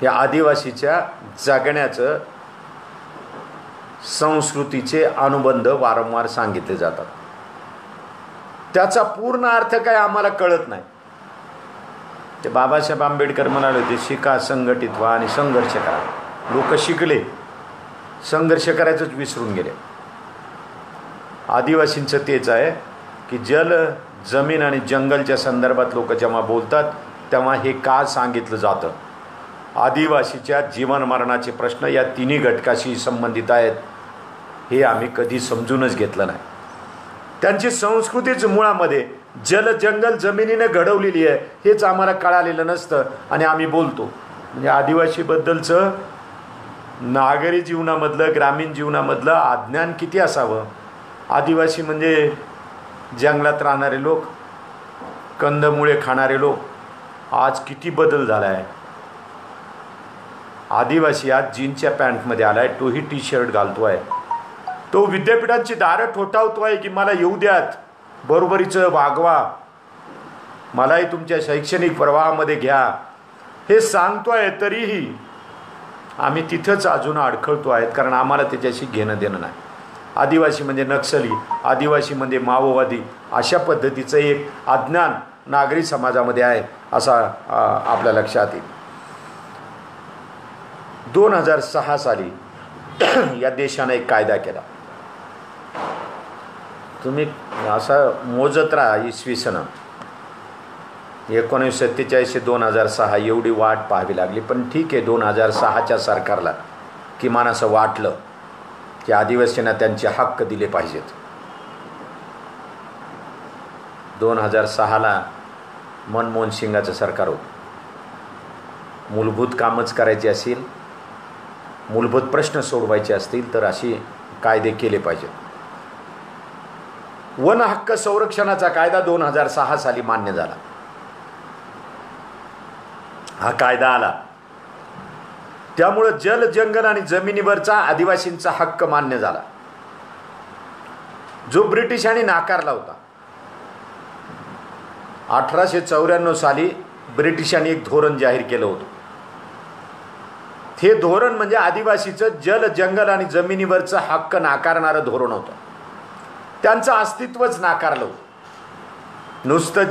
हे आदिवासीच्या जगण्याचं संस्कृतीचे अनुबंध वारंवार सांगितले जातात. त्याचा पूर्ण अर्थ काय आम्हाला कळत नाही. ते बाबासाहेब आंबेडकर म्हणाले होते, शिका, संघटित व्हा आणि संघर्ष करा. लोक शिकले, संघर्ष करायचंच विसरून गेले. आदिवासींचं तेच आहे की जल, जमीन आणि जंगलच्या संदर्भात लोक जेव्हा बोलतात तेव्हा हे का सांगितलं जातं? आदिवासीच्या जीवन मरणाचे प्रश्न या तिन्ही घटकाशी संबंधित आहेत हे आम्ही कधी समजूनच घेतलं नाही. त्यांची संस्कृतीच मुळामध्ये जल, जंगल, जमिनीने घडवलेली आहे हेच आम्हाला कळालेलं नसतं आणि आम्ही बोलतो. म्हणजे आदिवासीबद्दलचं नागरी जीवनामधलं, ग्रामीण जीवनामधलं अज्ञान किती असावं. आदिवासी म्हणजे जंगलात राहणारे लोक, कंदमुळे खाणारे लोक. आज किती बदल झाला आहे. आदिवासी आज जीन्सच्या पॅन्टमध्ये आला आहे, तोही टी शर्ट घालतो आहे. तो विद्यापीठांची दारं ठोठावतो आहे की मला येऊ द्यात, बरोबरीचं वागवा, मलाही तुमच्या शैक्षणिक प्रवाहामध्ये घ्या, हे सांगतो आहे. तरीही आम्ही तिथंच अजून अडखळतो आहेत कारण आम्हाला त्याच्याशी घेणं देणं नाही. आदिवासी म्हणजे नक्सली, आदिवासी म्हणजे माओवादी, अशा पद्धतीचं एक अज्ञान नागरी समाजामध्ये आहे असा आपल्या लक्षात येईल. 2006 साली या देशाने एक कायदा केला. तुम्ही असं मोजत राहा, इसवी सन 1947 ते 2006 एवढी वाट पाहावी लागली. पण ठीक आहे, 2006च्या सरकारला किमान असं वाटलं की आदिवासींना त्यांचे हक्क दिले पाहिजेत. 2006ला मनमोहन सिंगाचं सरकार होतं. मूलभूत कामच करायची असेल, मूलभूत प्रश्न सोडवायचे असतील तर असे कायदे केले पाहिजेत. वन हक्क संरक्षणाचा कायदा 2006 साली मान्य झाला. हा कायदा आला त्यामुळं जल, जंगल आणि जमिनीवरचा आदिवासींचा हक्क मान्य झाला, जो ब्रिटिशांनी नाकारला होता. 1894 साली ब्रिटिशांनी एक धोरण जाहीर केलं होतं. हे धोरण म्हणजे आदिवासीचं जल, जंगल आणि जमिनीवरचं हक्क नाकारणारं धोरण होतं. त्यांचं अस्तित्वच नाकारलं होतं. नुसतं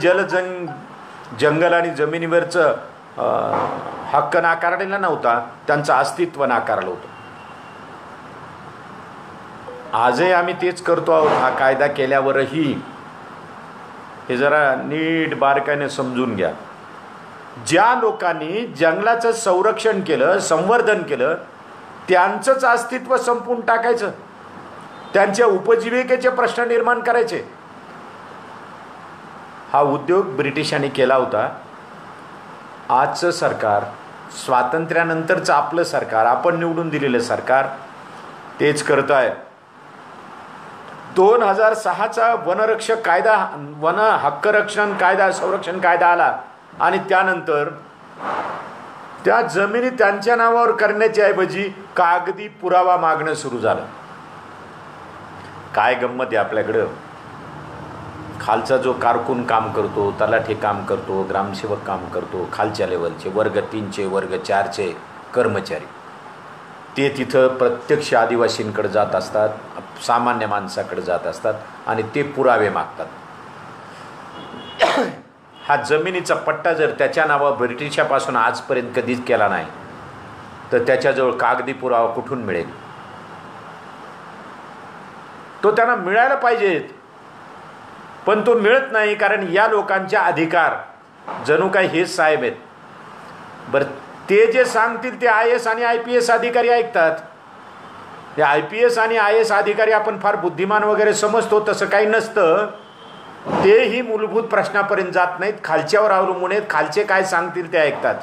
जंगल आणि जमिनीवरचं हक्क नाकारलेला नव्हता, त्यांचं अस्तित्व नाकारलं होतं. आजही आम्ही तेच करतो आहोत. हा कायदा केल्यावरही हे जरा नीट बारकाईने समजून घ्या. ज्या लोकांनी जंगलाचं संरक्षण केलं, संवर्धन केलं, त्यांचंच अस्तित्व संपून टाकायचं, त्यांच्या उपजीविकेचे प्रश्न निर्माण करायचे. हा उद्योग ब्रिटिशांनी केला होता. आजचं सरकार, स्वातंत्र्यानंतरचं आपलं सरकार, आपण निवडून दिलेलं सरकार तेच करत आहे. 2006चा वनरक्षक कायदा, वन हक्क रक्षण कायदा, संरक्षण कायदा आला आणि त्यानंतर त्या जमिनी त्यांच्या नावावर करण्याच्या ऐवजी कागदी पुरावा मागणं सुरू झालं. काय गंमत आहे आपल्याकडं. खालचा जो कारकून काम करतो, तलाठी काम करतो, ग्रामसेवक काम करतो, खालच्या लेवलचे वर्ग 3चे वर्ग 4चे कर्मचारी, ते तिथं प्रत्यक्ष आदिवासींकडे जात असतात, सामान्य माणसाकडे जात असतात आणि ते पुरावे मागतात. हा जमिनीचा पट्टा जर त्याच्या नावावर ब्रिटिशापासून आजपर्यंत कधीच केला नाही, तर त्याच्याजवळ कागदी पुरावा कुठून मिळेल? तो त्यांना मिळायला पाहिजेत, पण तो मिळत नाही. कारण या लोकांचे अधिकार जणू काही हेच साहेब आहेत. बरं, ते जे सांगतील ते IAS आणि IPS अधिकारी ऐकतात. ते IPS आणि IAS अधिकारी आपण फार बुद्धिमान वगैरे समजतो, तसं काही नसतं. तेही मूलभूत प्रश्नापर्यंत जात नाहीत, खालच्यावर अवलंबून आहेत. खालचे काय सांगतील ते ऐकतात.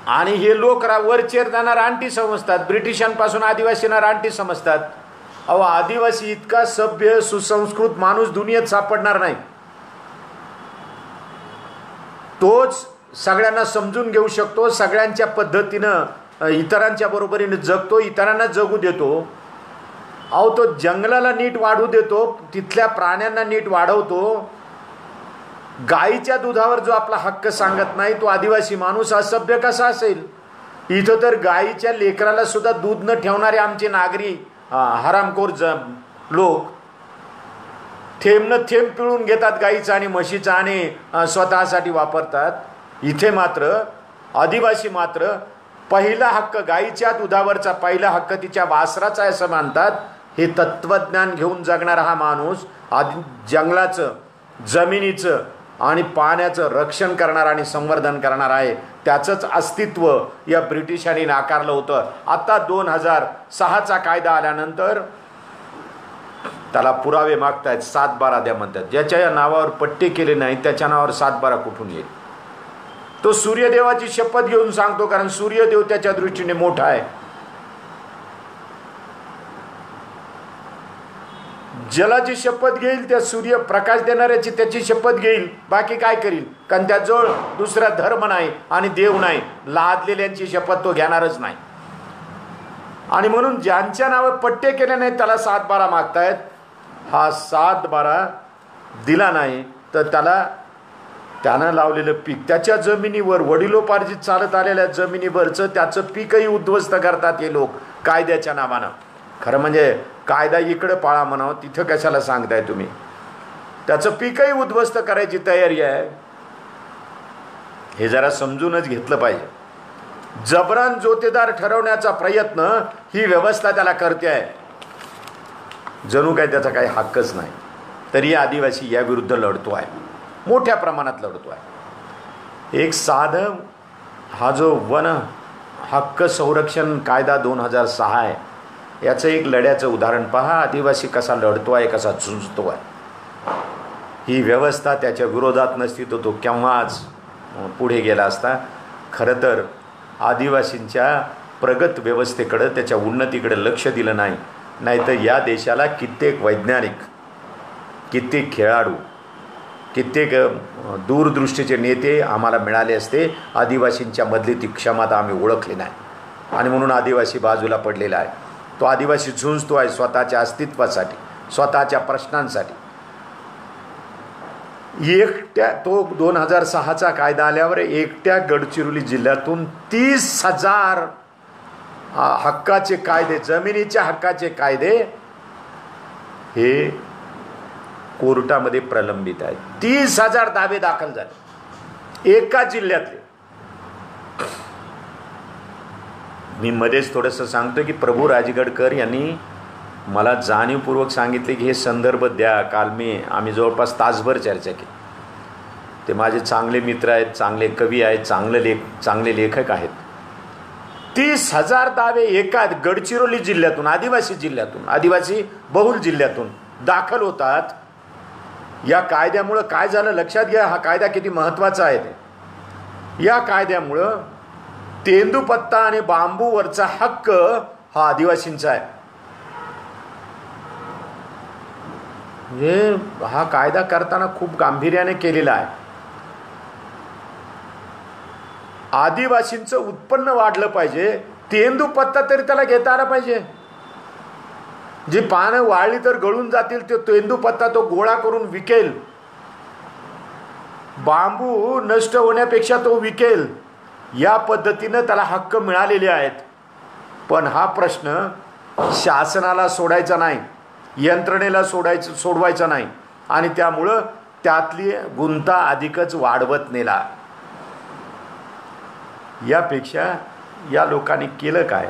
आणि हे लोक वरचेर त्यांना रानटी समजतात, ब्रिटिशांपासून आदिवासींना रानटी समजतात. अहो, आदिवासी इतका सभ्य सुसंस्कृत माणूस दुनियेत सापडणार नाही. तोच सगळ्यांना समजून घेऊ शकतो, सगळ्यांच्या पद्धतीनं इतरांच्या बरोबरीने जगतो, इतरांना जगू देतो. अहो, तो जंगलाला नीट वाढू देतो, तिथल्या प्राण्यांना नीट वाढवतो. गाईच्या दुधावर जो आपला हक्क सांगत नाही, तो आदिवासी माणूस असभ्य कसा असेल? इथं तर गाईच्या लेकराला सुद्धा दूध न ठेवणारे आमचे नागरी हरामखोर लोक थेंब न थेंब पिळून घेतात गाईचा आणि म्हशीचा आणि स्वतःसाठी वापरतात. इथे मात्र आदिवासी मात्र पहिला हक्क, गाईच्या दुधावरचा पहिला हक्क तिच्या वासराचा आहे असं मानतात. हे तत्वज्ञान घेऊन जगणारा हा माणूस जंगलाचं, जमिनीचं आणि पाण्याचं रक्षण करणारा आणि संवर्धन करणार आहे. त्याचंच अस्तित्व या ब्रिटिशांनी नाकारलं होतं. आता 2006चा कायदा आल्यानंतर त्याला पुरावे मागतायत. 7/12 द्या म्हणतात. ज्याच्या या नावावर पट्टे केले नाही त्याच्या नावावर 7/12 कुठून येईल? तो सूर्यदेवाची शपथ घेऊन सांगतो, कारण सूर्यदेव त्याच्या दृष्टीने मोठा आहे. जलाची शपथ घेईल, त्या सूर्य प्रकाश देणाऱ्याची त्याची शपथ घेईल. बाकी काय करील? कारण त्याजवळ दुसरा धर्म नाही आणि देव नाही. लादलेल्यांची शपथ तो घेणारच नाही. आणि म्हणून ज्यांच्या नावावर पट्टे केले नाहीत त्याला 7/12 मागतायत. हा 7/12 दिला नाही तर त्यानं लावलेलं पीक, त्याच्या जमिनीवर, वडिलोपार्जित चालत आलेल्या जमिनीवरचं त्याचं पीकही उद्ध्वस्त करतात हे लोक कायद्याच्या नावानं. खरं म्हणजे कायदा इकडं पाळा म्हणावं, तिथं कशाला सांगताय तुम्ही? त्याचं पीकही उद्ध्वस्त करायची तयारी आहे. हे जरा समजूनच घेतलं पाहिजे. जबरान जोतेदार ठरवण्याचा प्रयत्न ही व्यवस्था त्याला करते आहे. जणू काय त्याचा काही हक्कच नाही. तरी आदिवासी या विरुद्ध लढतो आहे, मोठ्या प्रमाणात लढतो आहे. एक साधं हा जो वन हक्क संरक्षण कायदा 2006 आहे, याचं एक लढ्याचं उदाहरण पहा. आदिवासी कसा लढतो आहे, कसा झुंजतो आहे. ही व्यवस्था त्याच्या विरोधात नसती तर तो केव्हाच पुढे गेला असता. खरं तर आदिवासींच्या प्रगत व्यवस्थेकडं, त्याच्या उन्नतीकडे लक्ष दिलं नाही, नाहीतर या देशाला कित्येक वैज्ञानिक, कित्येक खेळाडू कित्येक दूरदृष्टीचे नेते आम्हाला मिळाले असते, आदिवासींच्या मधली ती क्षमता आम्ही ओळखली नाही आणि म्हणून आदिवासी बाजूला पडलेला आहे. तो आदिवासी झुंजतो आहे स्वतःच्या अस्तित्वासाठी, स्वतःच्या प्रश्नांसाठी. एकट्या तो 2006चा कायदा आल्यावर एकट्या गडचिरोली जिल्ह्यातून 30,000 हक्काचे कायदे, जमिनीच्या हक्काचे कायदे हे कोर्टामध्ये प्रलंबित आहेत. 30,000 दावे दाखल झाले एका जिल्ह्यातले. मी मध्येच थोडंसं सांगतो की प्रभू राजगडकर यांनी मला जाणीवपूर्वक सांगितले की हे संदर्भ द्या. काल आम्ही जवळपास तासभर चर्चा केली. ते माझे चांगले मित्र आहेत, चांगले कवी आहेत, चांगले लेखक आहेत. 30,000 दावे एका गडचिरोली जिल्ह्यातून, आदिवासी बहुल जिल्ह्यातून दाखल होतात. या कायद्यामुळं काय झालं लक्षात घ्या. हा कायदा किती महत्त्वाचा आहे ते. या कायद्यामुळं तेंदूपत्ता आणि बांबूवरचा हक्क हा आदिवासींचा आहे. म्हणजे हा कायदा करताना खूप गांभीर्याने केलेला आहे. आदिवासींचं उत्पन्न वाढलं पाहिजे, तेंदूपत्ता तरी त्याला घेता आला पाहिजे. जी पानं वाळली तर गळून जातील, तो तेंदूपत्ता तो गोळा करून विकेल. बांबू नष्ट होण्यापेक्षा तो विकेल. या पद्धतीनं त्याला हक्क मिळालेले आहेत. पण हा प्रश्न शासनाला सोडायचा नाही, यंत्रणेला सोडवायचा नाही आणि त्यामुळं त्यातली गुंता अधिकच वाढवत नेला. यापेक्षा या लोकांनी केलं काय?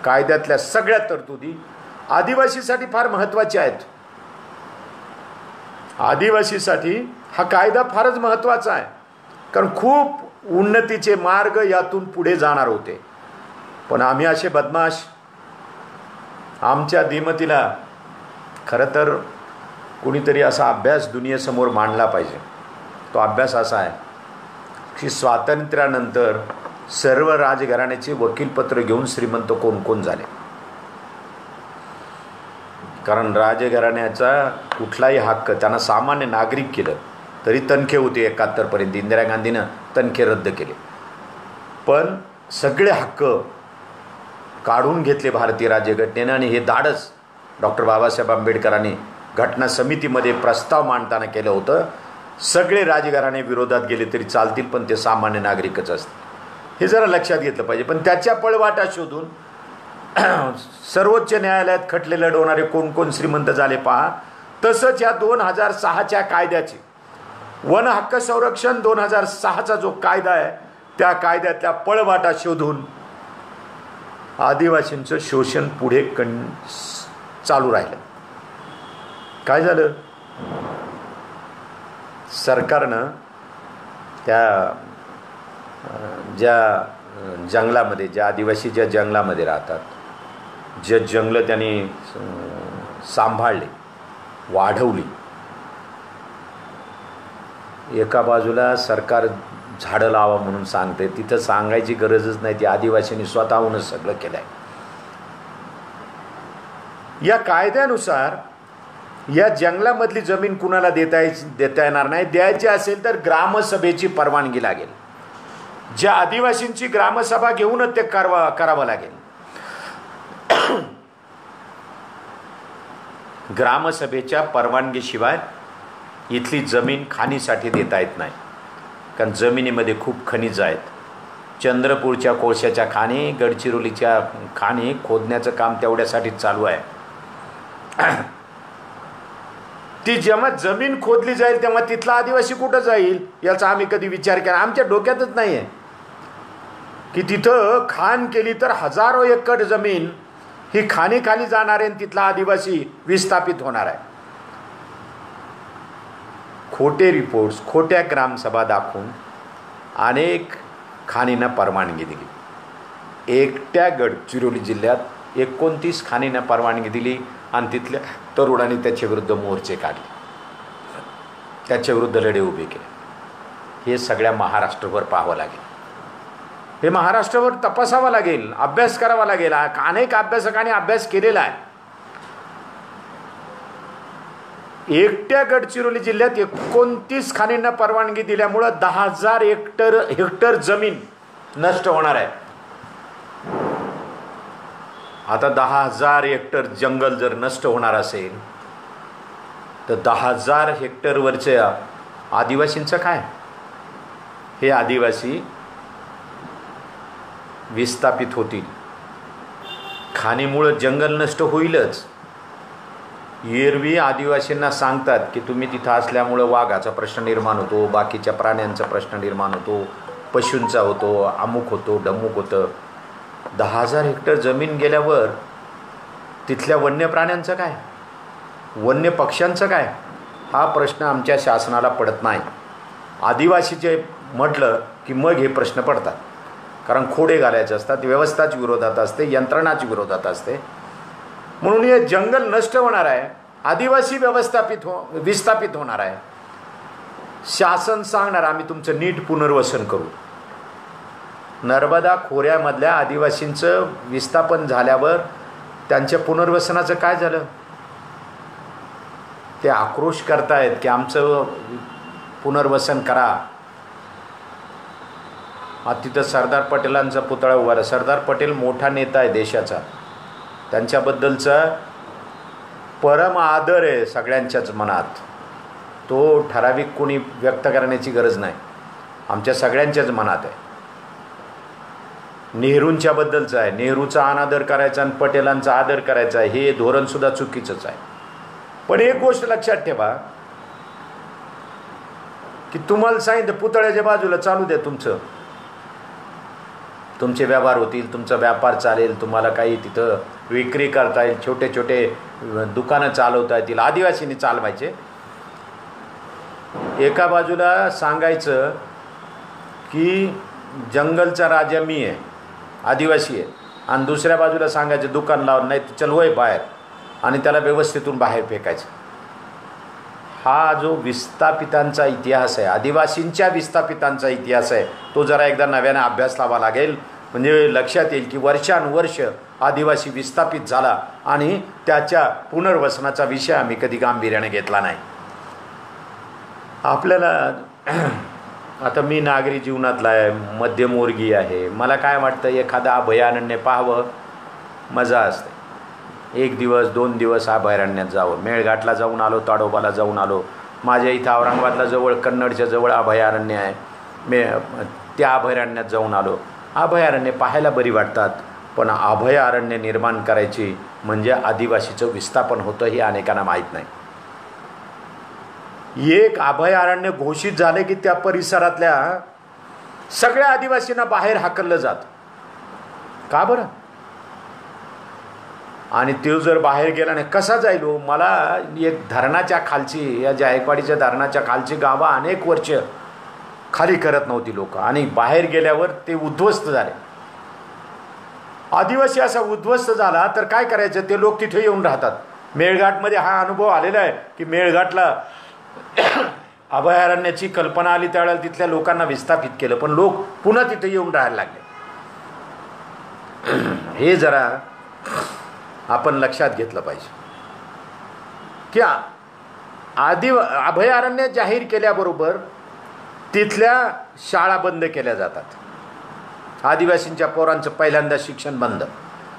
कायद्यातल्या सगळ्या तरतुदी आदिवासीसाठी फार महत्त्वाच्या आहेत. आदिवासीसाठी हा कायदा फारच महत्त्वाचा आहे, कारण खूप उन्नतीचे मार्ग यातून पुढे जाणार होते. पण आम्ही असे बदमाश, आमच्या दिमतीला खरं तर कुणीतरी असा अभ्यास दुनियेसमोर मांडला पाहिजे. तो अभ्यास असा आहे की स्वातंत्र्यानंतर सर्व राजघराण्याचे वकीलपत्र घेऊन श्रीमंत कोण कोण झाले. कारण राजघराण्याचा कुठलाही हक्क त्यांना सामान्य नागरिक केलं तरी तनखे होते 71 पर्यंत. इंदिरा गांधीनं तनखे रद्द केले, पण सगळे हक्क काढून घेतले भारतीय राज्यघटनेनं. आणि हे धाडस डॉक्टर बाबासाहेब आंबेडकरांनी घटना समितीमध्ये प्रस्ताव मांडताना केलं होतं. सगळे राजघराणे विरोधात गेले तरी चालतील, पण ते सामान्य नागरिकच असतील. हे जरा लक्षात घेतलं पाहिजे. पण त्याच्या पळवाटा शोधून सर्वोच्च न्यायालयात खटले लढवणारे कोण कोण श्रीमंत झाले पहा. तसंच या 2006च्या कायद्याचे वन हक्क संरक्षण 2006चा जो कायदा आहे त्या कायद्यातल्या पळवाटा शोधून आदिवासींचं शोषण पुढे चालू राहिलं. काय झालं? सरकारनं त्या ज्या जंगलामध्ये, ज्या आदिवासी ज्या जंगलामध्ये राहतात, जे जंगलं त्यांनी सांभाळले, वाढवली. एका बाजूला सरकार झाडं लावा म्हणून सांगते, तिथं सांगायची गरजच नाही, ती आदिवासींनी स्वतःहूनच सगळं केलं आहे. या कायद्यानुसार या जंगलामधली जमीन कुणाला देता येणार नाही. द्यायची असेल तर ग्रामसभेची परवानगी लागेल. ज्या आदिवासींची ग्रामसभा घेऊनच ते करावं लागेल. ग्रामसभेच्या परवानगीशिवाय इथली जमीन खाणीसाठी देता येत नाही. कारण जमिनीमध्ये खूप खनिज आहेत. चंद्रपूरच्या कोळशाच्या खाणी, गडचिरोलीच्या खाणी खोदण्याचं काम तेवढ्यासाठी चालू आहे. ती जेव्हा जमीन खोदली जाईल तेव्हा तिथला आदिवासी कुठं जाईल याचा आम्ही कधी विचार केला. आमच्या डोक्यातच नाही आहे की तिथं खाण केली तर हजारो एकर जमीन ही खाणीखाली जाणार आहे आणि तिथला आदिवासी विस्थापित होणार आहे. खोटे रिपोर्ट्स, खोट्या ग्रामसभा दाखवून अनेक खाणींना परवानगी दिली. एकट्या गडचिरोली जिल्ह्यात 29 खाणींना परवानगी दिली आणि तिथल्या तरुणांनी त्याच्याविरुद्ध मोर्चे काढले, त्याच्याविरुद्ध लढे उभे केले. हे सगळ्या महाराष्ट्रभर पाहावं लागेल. हे महाराष्ट्रावर तपासावं लागेल, अभ्यास करावा लागेल. अनेक अभ्यासकांनी अभ्यास केलेला आहे. एकट्या गडचिरोली जिल्ह्यात 29 खाणींना परवानगी दिल्यामुळं 10,000 हेक्टर जमीन नष्ट होणार आहे. आता 10,000 हेक्टर जंगल जर नष्ट होणार असेल तर 10,000 हेक्टरवरच्या आदिवासींचं काय? हे आदिवासी विस्थापित होतील. खाणीमुळं जंगल नष्ट होईलच. एरवी आदिवासींना सांगतात की तुम्ही तिथं असल्यामुळं वाघाचा प्रश्न निर्माण होतो, बाकीच्या प्राण्यांचा प्रश्न निर्माण होतो, पशूंचा होतो, अमुक होतो, डमुक होतं. 10,000 हेक्टर जमीन गेल्यावर तिथल्या वन्य प्राण्यांचं काय, वन्य पक्ष्यांचं काय, हा प्रश्न आमच्या शासनाला पडत नाही. आदिवासीचे म्हटलं की मग हे प्रश्न पडतात. कारण खोडे घालायचे असतात, व्यवस्थाच विरोधात असते, यंत्रणाच विरोधात असते. म्हणून हे जंगल नष्ट होणार आहे, आदिवासी विस्थापित होणार आहे. शासन सांगणार आम्ही तुमचं नीट पुनर्वसन करू. नर्मदा खोऱ्यामधल्या आदिवासींचं विस्थापन झाल्यावर त्यांच्या पुनर्वसनाचं काय झालं? ते आक्रोश करतायत की आमचं पुनर्वसन करा. तिथं सरदार पटेलांचा पुतळा उभा आहे. सरदार पटेल मोठा नेता आहे देशाचा, त्यांच्याबद्दलचा परम आदर आहे सगळ्यांच्याच मनात. तो ठराविक कोणी व्यक्त करण्याची गरज नाही, आमच्या सगळ्यांच्याच मनात आहे. नेहरूंच्या बद्दलचं आहे, नेहरूचा अनादर करायचा आणि पटेलांचा आदर करायचा आहे, हे धोरणसुद्धा चुकीचंच आहे. पण एक गोष्ट लक्षात ठेवा की तुम्हाला सांगितलं पुतळ्याच्या बाजूला चालू द्या, तुमचे व्यवहार होतील, तुमचा व्यापार चालेल, तुम्हाला काही तिथं विक्री करता येईल, छोटे छोटे दुकानं चालवता येतील, आदिवासींनी चालवायचे. एका बाजूला सांगायचं की जंगलचा राजा मी आहे, आदिवासी आहे, आणि दुसऱ्या बाजूला सांगायचं दुकान लावून नाही चल वय बाहेर, आणि त्याला व्यवस्थेतून बाहेर फेकायचं. हा जो विस्थापितांचा इतिहास आहे, आदिवासींच्या विस्थापितांचा इतिहास आहे, तो जरा एकदा नव्याने अभ्यास लावा लागेल. म्हणजे लक्षात येईल की वर्षानुवर्ष आदिवासी विस्थापित झाला आणि त्याच्या पुनर्वसनाचा विषय आम्ही कधी गांभीर्याने घेतला नाही. आपल्याला आता मी नागरी जीवनातला आहे, मध्यमवर्गीय आहे, मला काय वाटतं एखादं अभयारण्य पाहावं, मजा असते. 1 दिवस 2 दिवस अभयारण्यात जावं. मेळघाटला जाऊन आलो, ताडोबाला जाऊन आलो. माझ्या इथं औरंगाबादला जवळ कन्नडच्या जवळ अभयारण्य आहे, त्या अभयारण्यात जाऊन आलो. अभयारण्य पाहायला बरी वाटतात, पण अभयारण्य निर्माण करायची म्हणजे आदिवासीचं विस्थापन होतं हे अनेकांना माहीत नाही. एक अभयारण्य घोषित झाले की त्या परिसरातल्या सगळ्या आदिवासींना बाहेर हाकललं जातं. का बरं? आणि तो जर बाहेर गेला नाही कसा जाईल हो? मला एक धरणाच्या खालची, या जायकवाडीच्या धरणाच्या खालची गावं अनेक वर्ष खाली करत नव्हती लोक, आणि बाहेर गेल्यावर ते उद्ध्वस्त झाले. आदिवासी असा उद्ध्वस्त झाला तर काय करायचं? ते लोक तिथे येऊन राहतात. मेळघाटमध्ये हा अनुभव आलेला आहे की मेळघाटला अभयारण्याची कल्पना आली त्यावेळेला तिथल्या लोकांना विस्थापित केलं, पण लोक पुन्हा तिथे येऊन राहायला लागले. हे जरा आपण लक्षात घेतलं पाहिजे की अभयारण्य जाहीर केल्याबरोबर तिथल्या शाळा बंद केल्या जातात. आदिवासींच्या पोरांचं पहिल्यांदा शिक्षण बंद,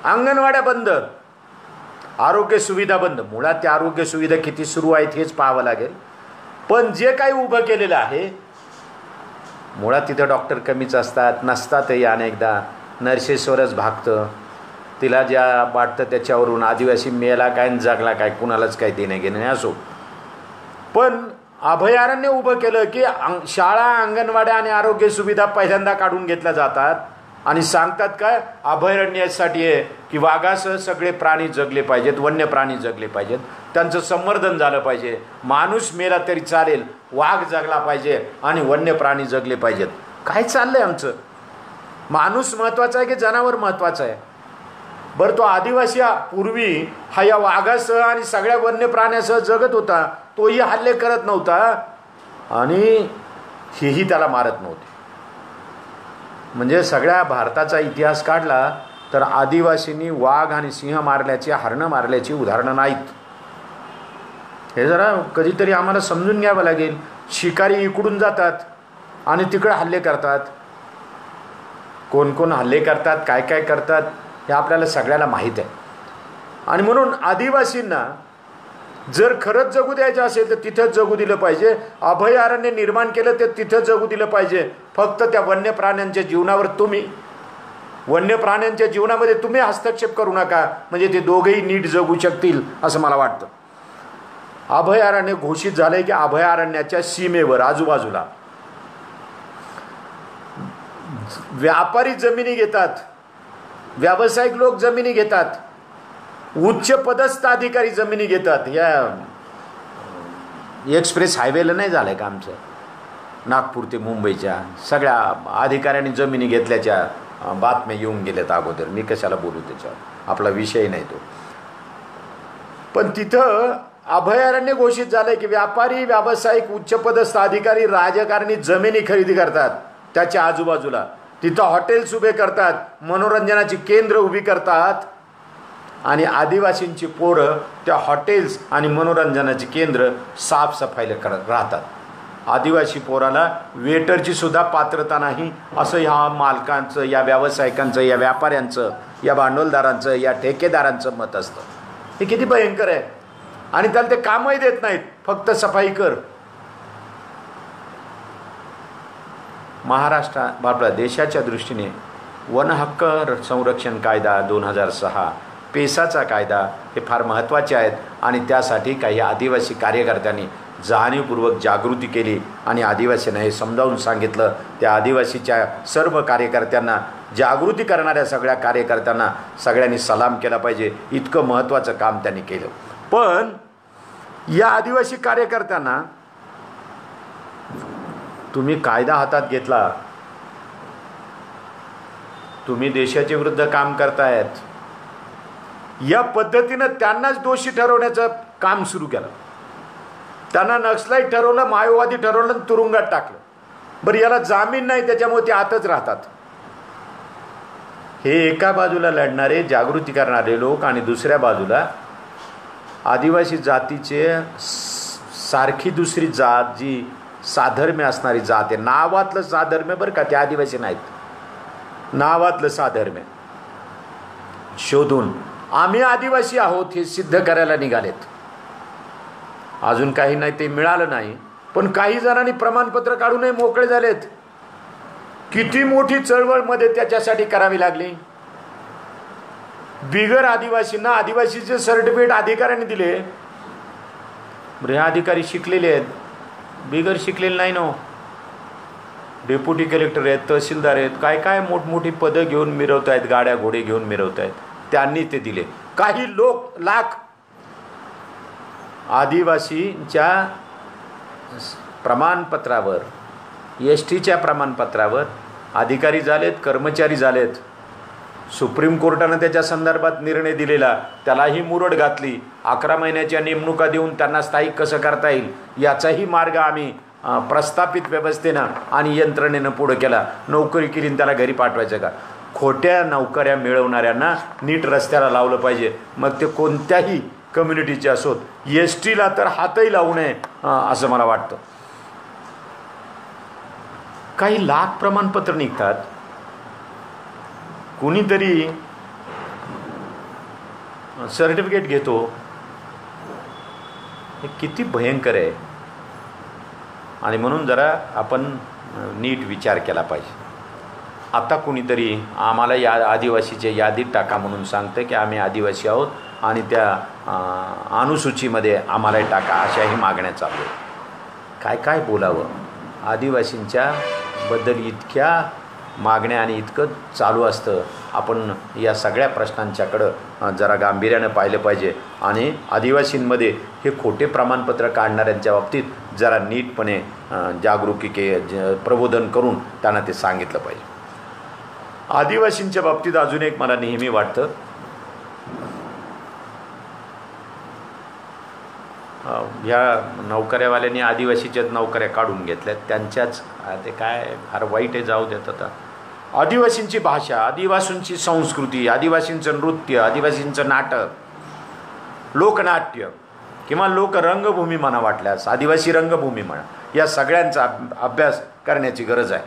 अंगणवाड्या बंद, आरोग्य सुविधा बंद. मुळात त्या आरोग्य सुविधा किती सुरू आहेत हेच पाहावं लागेल. पण जे काही उभं केलेलं आहे, मुळात तिथं डॉक्टर कमीच नसतातही. अनेकदा नर्सेसवरच भागतं. तिला ज्या वाटतं त्याच्यावरून आदिवासी मेला काय जगला काय कुणालाच काही देणे घेणे नाही असो. पण अभयारण्य उभं केलं की शाळा, अंगणवाड्या आणि आरोग्य सुविधा पहिल्यांदा काढून घेतल्या जातात आणि सांगतात काय, अभयारण्यासाठी आहे की वाघासह सगळे प्राणी जगले पाहिजेत, वन्य प्राणी जगले पाहिजेत, त्यांचं संवर्धन झालं पाहिजे. माणूस मेला तरी चालेल, वाघ जगला पाहिजे आणि वन्य प्राणी जगले पाहिजेत. काय चाललंय आमचं? माणूस महत्त्वाचा आहे की जनावर महत्त्वाचं आहे? बरं, तो आदिवासी पूर्वी हा या वाघासह आणि सगळ्या वन्य प्राण्यासह जगत होता, तोही हल्ले करत नव्हता आणि हेही त्याला मारत नव्हते. म्हणजे सगळ्या भारताचा इतिहास काढला तर आदिवासींनी वाघ आणि सिंह मारल्याची, हरणं मारल्याची उदाहरणं नाहीत. हे जरा कधीतरी आम्हाला समजून घ्यावं लागेल. शिकारी इकडून जातात आणि तिकडे हल्ले करतात. कोण कोण हल्ले करतात, काय काय करतात हे आपल्याला सगळ्याला माहीत आहे. आणि म्हणून आदिवासींना जर खरंच जगू द्यायचं असेल तर तिथंच जगू दिलं पाहिजे. अभयारण्य निर्माण केलं तर तिथं जगू दिलं पाहिजे. फक्त त्या वन्य प्राण्यांच्या जीवनावर वन्य प्राण्यांच्या जीवनामध्ये तुम्ही हस्तक्षेप करू नका, म्हणजे ते दोघेही नीट जगू शकतील असं मला वाटतं. अभयारण्य घोषित झालंय की अभयारण्याच्या सीमेवर आजूबाजूला व्यापारी जमिनी घेतात, व्यावसायिक लोक जमिनी घेतात, उच्च पदस्थ अधिकारी जमिनी घेतात. या एक्सप्रेस हायवेला नाही झालंय का आमचं, नागपूर ते मुंबईच्या सगळ्या अधिकाऱ्यांनी जमिनी घेतल्याच्या बातम्या येऊन गेल्यात अगोदर. मी कशाला बोलू त्याच्यावर, आपला विषय नाही तो. पण तिथं अभयारण्य घोषित झालंय की व्यापारी, व्यावसायिक, उच्चपदस्थ अधिकारी, राजकारणी जमिनी खरेदी करतात त्याच्या आजूबाजूला. तिथं हॉटेल्स उभे करतात, मनोरंजनाची केंद्र उभी करतात आणि आदिवासींची पोरं त्या हॉटेल्स आणि मनोरंजनाची केंद्र साफसफाईला करत राहतात. आदिवासी पोराला वेटरची सुद्धा पात्रता नाही असं ह्या मालकांचं, या व्यावसायिकांचं, या व्यापाऱ्यांचं, या भांडवलदारांचं, या ठेकेदारांचं मत असतं. हे किती भयंकर आहे. आणि त्याला ते कामही देत नाहीत, फक्त सफाई कर. महाराष्ट्र आपल्या देशाच्या दृष्टीने वन हक्क संरक्षण कायदा 2006, पेसाचा कायदा हे फार महत्त्वाचे आहेत. आणि त्यासाठी काही आदिवासी कार्यकर्त्यांनी जाणीवपूर्वक जागृती केली आणि आदिवासींना हे समजावून सांगितलं. त्या आदिवासीच्या सर्व कार्यकर्त्यांना, जागृती करणाऱ्या सगळ्या कार्यकर्त्यांना सगळ्यांनी सलाम केला पाहिजे. इतकं महत्त्वाचं काम त्यांनी केलं. पण या आदिवासी कार्यकर्त्यांना तुम्ही कायदा हातात घेतला, तुम्ही देशाच्या विरुद्ध काम करतायत, या पद्धतीनं त्यांनाच दोषी ठरवण्याचं काम सुरू केलं. त्यांना नक्सलाईट ठरवलं, माओवादी ठरवलं, तुरुंगात टाकलं. बरं, याला जामीन नाही त्याच्यामुळे ते आतच राहतात. हे एका बाजूला लढणारे जागृती करणारे लोक आणि दुसऱ्या बाजूला आदिवासी जातीचे सारखी दुसरी जात, जी साधर्म्य असणारी जात आहे, नावातलं साधर्म्य बरं का, ते आदिवासी नाहीत, नावातलं साधर्म्य शोधून आम्ही आदिवासी आहोत हे सिद्ध करायला निघालेत. अजून काही नाही ते मिळालं नाही, पण काही जणांनी प्रमाणपत्र काढूनही मोकळे झालेत. किती मोठी चळवळमध्ये त्याच्यासाठी करावी लागली. बिगर आदिवासींना आदिवासीचे सर्टिफिकेट अधिकाऱ्यांनी दिले. हे अधिकारी शिकलेले आहेत, बिगर शिकलेले नाही ना. डेप्युटी कलेक्टर आहेत, तहसीलदार आहेत, काय काय मोठमोठी पदं घेऊन मिरवत आहेत, गाड्या घोडे घेऊन मिरवत आहेत, त्यांनी ते दिले. काही लाख आदिवासींच्या प्रमाणपत्रावर, STच्या प्रमाणपत्रावर अधिकारी झालेत, कर्मचारी झालेत. सुप्रीम कोर्टानं त्याच्या संदर्भात निर्णय दिलेला, त्यालाही मुरड घातली. 11 महिन्याच्या नेमणुका देऊन त्यांना स्थायिक कसं करता येईल याचाही मार्ग आम्ही प्रस्थापित व्यवस्थेनं आणि यंत्रणेनं पुढं केला. नोकरी केली आणि त्याला घरी पाठवायचं का? खोट्या नोकऱ्या मिळवणाऱ्यांना नीट रस्त्याला लावलं पाहिजे, मग ते कोणत्याही कम्युनिटीचे असोत. STला तर हातही लावू नये असं मला वाटतं. काही लाख प्रमाणपत्र निघतात, कुणीतरी सर्टिफिकेट घेतो. हे किती भयंकर आहे. आणि म्हणून जरा आपण नीट विचार केला पाहिजे. आता कुणीतरी आम्हाला या आदिवासीच्या यादीत टाका म्हणून सांगतं की आम्ही आदिवासी आहोत आणि त्या अनुसूचीमध्ये आम्हालाही टाका, अशाही मागण्या चालू आहेत. काय काय बोलावं. आदिवासींच्या बद्दल इतक्या मागण्या आणि इतकं चालू असतं. आपण या सगळ्या प्रश्नांच्याकडं जरा गांभीर्यानं पाहिलं पाहिजे आणि आदिवासींमध्ये हे खोटे प्रमाणपत्र काढणाऱ्यांच्या बाबतीत जरा नीटपणे प्रबोधन करून त्यांना ते सांगितलं पाहिजे. आदिवासींच्या बाबतीत अजून एक मला नेहमी वाटतं, ह्या नोकऱ्यावाल्यांनी आदिवासीच्याच नोकऱ्या काढून घेतल्यात, त्यांच्याच. ते काय फार वाईट आहे, जाऊ देत. आता आदिवासींची भाषा, आदिवासींची संस्कृती, आदिवासींचं नृत्य, आदिवासींचं नाटक, लोकनाट्य किंवा लोक रंगभूमी म्हणा, वाटल्यास आदिवासी रंगभूमी म्हणा, या सगळ्यांचा अभ्यास करण्याची गरज आहे.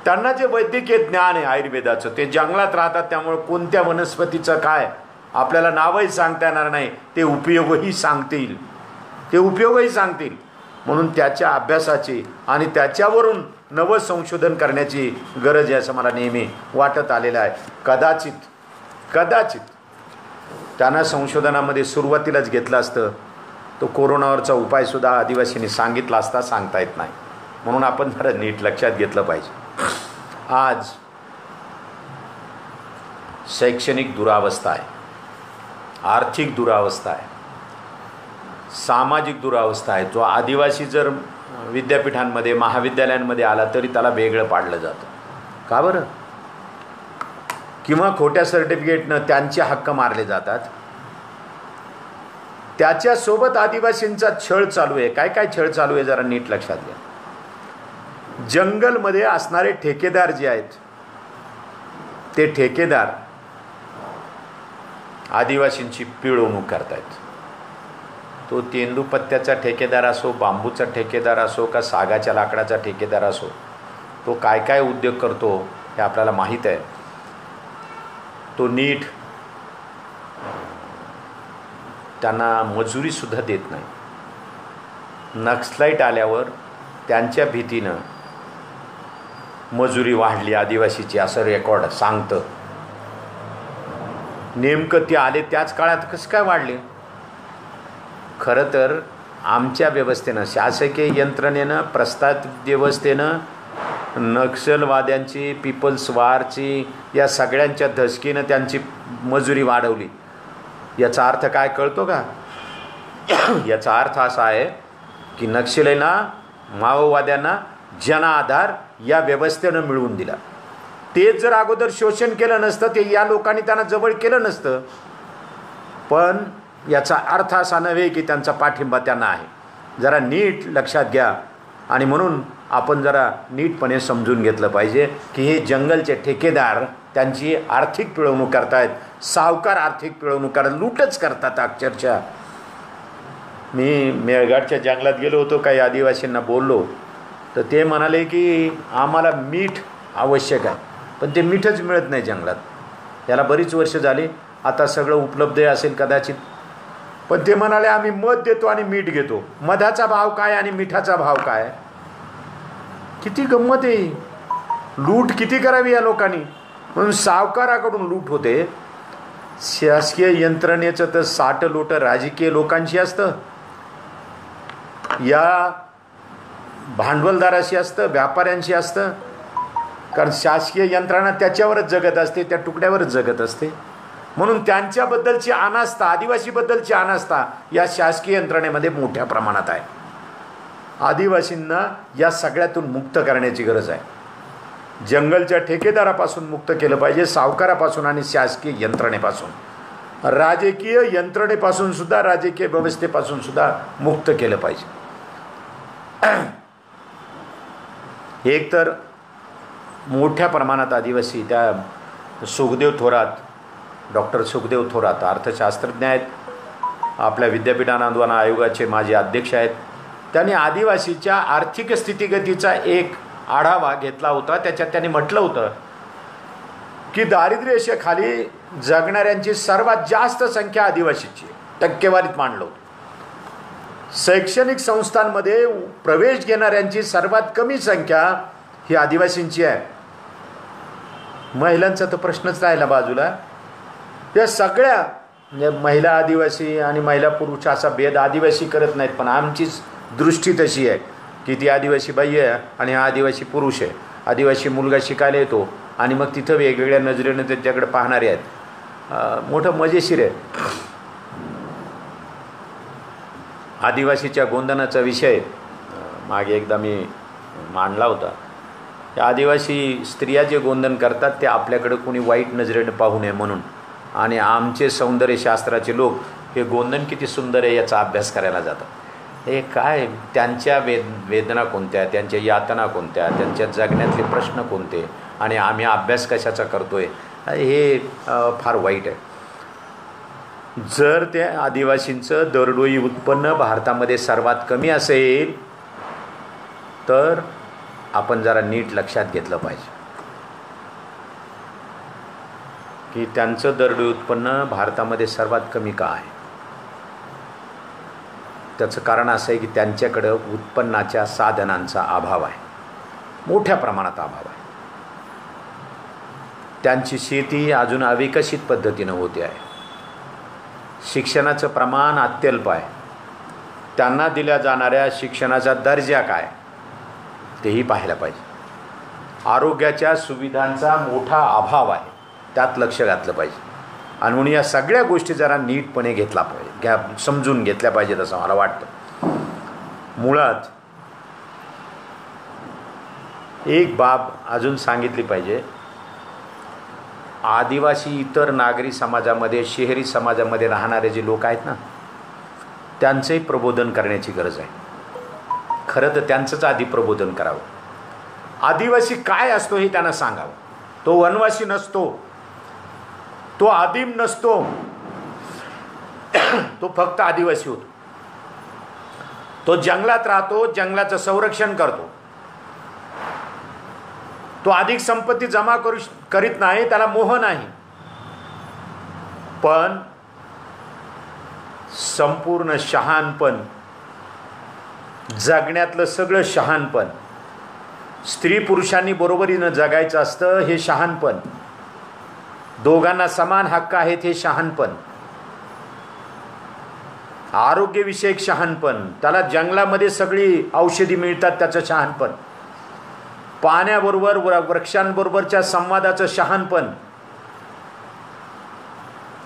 त्यांना जे वैद्यकीय ज्ञान आहे आयुर्वेदाचं, ते जंगलात राहतात, त्यामुळे कोणत्या वनस्पतीचं काय आपल्याला नावही सांगता येणार नाही, ते उपयोगही सांगतील, म्हणून त्याच्या अभ्यासाची आणि त्याच्यावरून नवं संशोधन करण्याची गरज आहे असं मला नेहमी वाटत आलेलं आहे. कदाचित त्यांना संशोधनामध्ये सुरुवातीलाच घेतलं असतं तो कोरोनावरचा उपायसुद्धा आदिवासींनी सांगितला असता, सांगता येत नाही. म्हणून आपण जरा नीट लक्षात घेतलं पाहिजे. आज शैक्षणिक दुरावस्था आहे, आर्थिक दुरावस्था आहे, सामाजिक दुरावस्था आहे. जो आदिवासी जर विद्यापीठांमध्ये महाविद्यालयांमध्ये आला तरी त्याला वेगळं पाडलं जातं. का बरं? किंवा खोट्या सर्टिफिकेटनं त्यांचे हक्क मारले जातात. त्याच्यासोबत आदिवासींचा छळ चालू आहे. काय काय छळ चालू आहे जरा नीट लक्षात घ्या. जंगलमध्ये असणारे ठेकेदार जे आहेत ते ठेकेदार आदिवासींची पिळवणूक करतायत. तो तेंदूपत्त्याचा ठेकेदार असो, बांबूचा ठेकेदार असो, का सागाच्या लाकडाचा ठेकेदार असो, तो काय काय उद्योग करतो हे आपल्याला माहीत आहे. तो नीट त्यांना मजुरीसुद्धा देत नाही. नक्सलाईट आल्यावर त्यांच्या भीतीनं मजुरी वाढली आदिवासीची असं रेकॉर्ड सांगतं. नेमकं ते आले त्याच काळात कसं काय वाढले? खरं तर आमच्या व्यवस्थेनं, शासकीय यंत्रणेनं, प्रस्तावित व्यवस्थेनं नक्षलवाद्यांची, पीपल्स वॉरची, या सगळ्यांच्या धसकीनं त्यांची मजुरी वाढवली. याचा अर्थ काय कळतो का? याचा अर्थ असा आहे की नक्षलींना, माओवाद्यांना जनाधार या व्यवस्थेनं मिळवून दिला. ते जर अगोदर शोषण केलं नसतं, ते या लोकांनी त्यांना जवळ केलं नसतं. पण याचा अर्थ असा नव्हे की त्यांचा पाठिंबा त्यांना आहे. जरा नीट लक्षात घ्या. आणि म्हणून आपण जरा नीटपणे समजून घेतलं पाहिजे की हे जंगलचे ठेकेदार त्यांची आर्थिक पिळवणूक करतायत. सावकार आर्थिक पिळवणूक करतात, लूटच करतात अक्षरशः. मी मेळघाटच्या जंगलात गेलो होतो, काही आदिवासींना बोललो तर ते म्हणाले की आम्हाला मीठ आवश्यक आहे, पण ते मीठच मिळत नाही जंगलात. याला बरीच वर्ष झाली, आता सगळं उपलब्ध असेल कदाचित. पण ते म्हणाले आम्ही मध देतो आणि मीठ घेतो. मधाचा भाव काय आणि मिठाचा भाव काय? किती गंमत आहे. लूट किती करावी या लोकांनी. म्हणून सावकाराकडून लूट होते. शासकीय यंत्रणेचं तर साठ लोट राजकीय लोकांशी असतं, या भांडवलदाराशी असतं, व्यापाऱ्यांशी असतं. कारण शासकीय यंत्रणा त्याच्यावरच जगत असते, त्या तुकड्यावरच जगत असते. म्हणून त्यांच्याबद्दलची अनास्था, आदिवासीबद्दलची अनास्था या शासकीय यंत्रणेमध्ये मोठ्या प्रमाणात आहे. आदिवासींना या सगळ्यातून मुक्त करण्याची गरज आहे. जंगलच्या ठेकेदारापासून मुक्त केलं पाहिजे, सावकारापासून आणि शासकीय यंत्रणेपासून, राजकीय यंत्रणेपासून सुद्धा, राजकीय व्यवस्थेपासून सुद्धा मुक्त केलं पाहिजे. एक तर मोठ्या प्रमाणात आदिवासी, त्या सुखदेव थोरात, डॉक्टर सुखदेव थोरात अर्थशास्त्रज्ञ आहेत, आपल्या विद्यापीठानुदान आयोगाचे माजी अध्यक्ष आहेत. त्यांनी आदिवासीच्या आर्थिक स्थितीगतीचा एक आढावा घेतला होता. त्याच्यात त्यांनी म्हटलं होतं की दारिद्र्य रेषेखाली जगणाऱ्यांची सर्वात जास्त संख्या आदिवासीची, टक्केवारीत मांडलं होतं. शैक्षणिक संस्थांमध्ये प्रवेश घेणाऱ्यांची सर्वात कमी संख्या ही आदिवासींची आहे. महिलांचा तर प्रश्नच राहिला बाजूला. या सगळ्या म्हणजे महिला आदिवासी आणि महिला पुरुष असा भेद आदिवासी करत नाहीत, पण आमचीच दृष्टी तशी आहे की ती आदिवासी बाई आहे आणि हा आदिवासी पुरुष आहे. आदिवासी मुलगा शिकायला येतो आणि मग तिथं वेगवेगळ्या नजरेनं त्याच्याकडे पाहणारे आहेत. मोठं मजेशीर आहे. आदिवासीच्या गोंधनाचा विषय मागे एकदा मी मांडला होता. त्या आदिवासी स्त्रिया जे गोंधन करतात ते आपल्याकडे कोणी वाईट नजरेनं पाहू नये म्हणून. आणि आमचे सौंदर्यशास्त्राचे लोक हे गोंधन किती सुंदर आहे याचा अभ्यास करायला जातात. हे काय, त्यांच्या वेदना कोणत्या, त्यांच्या यातना कोणत्या, त्यांच्या जगण्यातले प्रश्न कोणते, आणि आम्ही अभ्यास कशाचा करतो आहे, हे फार वाईट आहे. जर त्या आदिवासींचं दरडोई उत्पन्न भारतामध्ये सर्वात कमी असेल तर आपण जरा नीट लक्षात घेतलं पाहिजे की त्यांचं दरडोई उत्पन्न भारतामध्ये सर्वात कमी का आहे. त्याचं कारण असं आहे की त्यांच्याकडं उत्पन्नाच्या साधनांचा अभाव आहे, मोठ्या प्रमाणात अभाव आहे. त्यांची शेती अजून अविकसित पद्धतीनं होते आहे. शिक्षणाचं प्रमाण अत्यल्प आहे. त्यांना दिल्या जाणाऱ्या शिक्षणाचा दर्जा काय तेही पाहायला पाहिजे. आरोग्याच्या सुविधांचा मोठा अभाव आहे, त्यात लक्ष घातलं पाहिजे. आणि म्हणून या सगळ्या गोष्टी जरा नीटपणे घेतला पाहिजे, समजून घेतल्या पाहिजेत असं मला वाटतं. मुळात एक बाब अजून सांगितली पाहिजे. आदिवासी इतर नागरी समाजामध्ये, शहरी समाजामध्ये राहणारे जे लोक आहेत ना, त्यांचंही प्रबोधन करण्याची गरज आहे. खरं तर त्यांचंच आधी प्रबोधन करावं. आदिवासी काय असतो हे त्यांना सांगावं. तो वनवासी नसतो, तो आदिम नसतो, तो फक्त आदिवासी होतो. तो जंगलात राहतो, जंगलाचं संरक्षण करतो. तो अधिक संपत्ती जमा करीत नाही, त्याला मोह नाही. पण संपूर्ण शहाणपण, जगण्यातलं सगळं शहाणपण, स्त्री पुरुषांनी बरोबरीनं जगायचं असतं हे शहाणपण, दोघांना समान हक्क आहेत हे शहाणपण, आरोग्यविषयक शहाणपण, त्याला जंगलामध्ये सगळी औषधी मिळतात त्याचं शहाणपण, पाण्याबरोबर वृक्षांबरोबरच्या संवादाचं शहाणपण,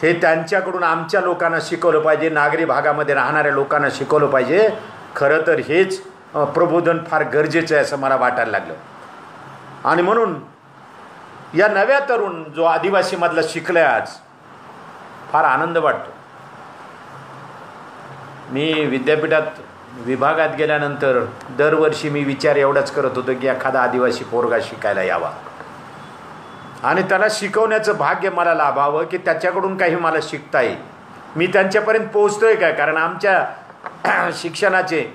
हे त्यांच्याकडून आमच्या लोकांना शिकवलं पाहिजे, नागरी भागामध्ये राहणाऱ्या लोकांना शिकवलं पाहिजे. खरं तर हेच प्रबोधन फार गरजेचं आहे असं मला वाटायला लागलं. आणि म्हणून या नव्या तरुण जो आदिवासीमधला शिकलाय आज, फार आनंद वाटतो. मी विद्यापीठात विभागात गेल्यानंतर दरवर्षी मी विचार एवढाच करत होतो की एखादा आदिवासी पोरगा शिकायला यावा आणि त्याला शिकवण्याचं भाग्य मला लाभावं की त्याच्याकडून काही मला शिकता येईल. मी त्यांच्यापर्यंत पोहोचतोय काय, कारण आमच्या शिक्षणाचे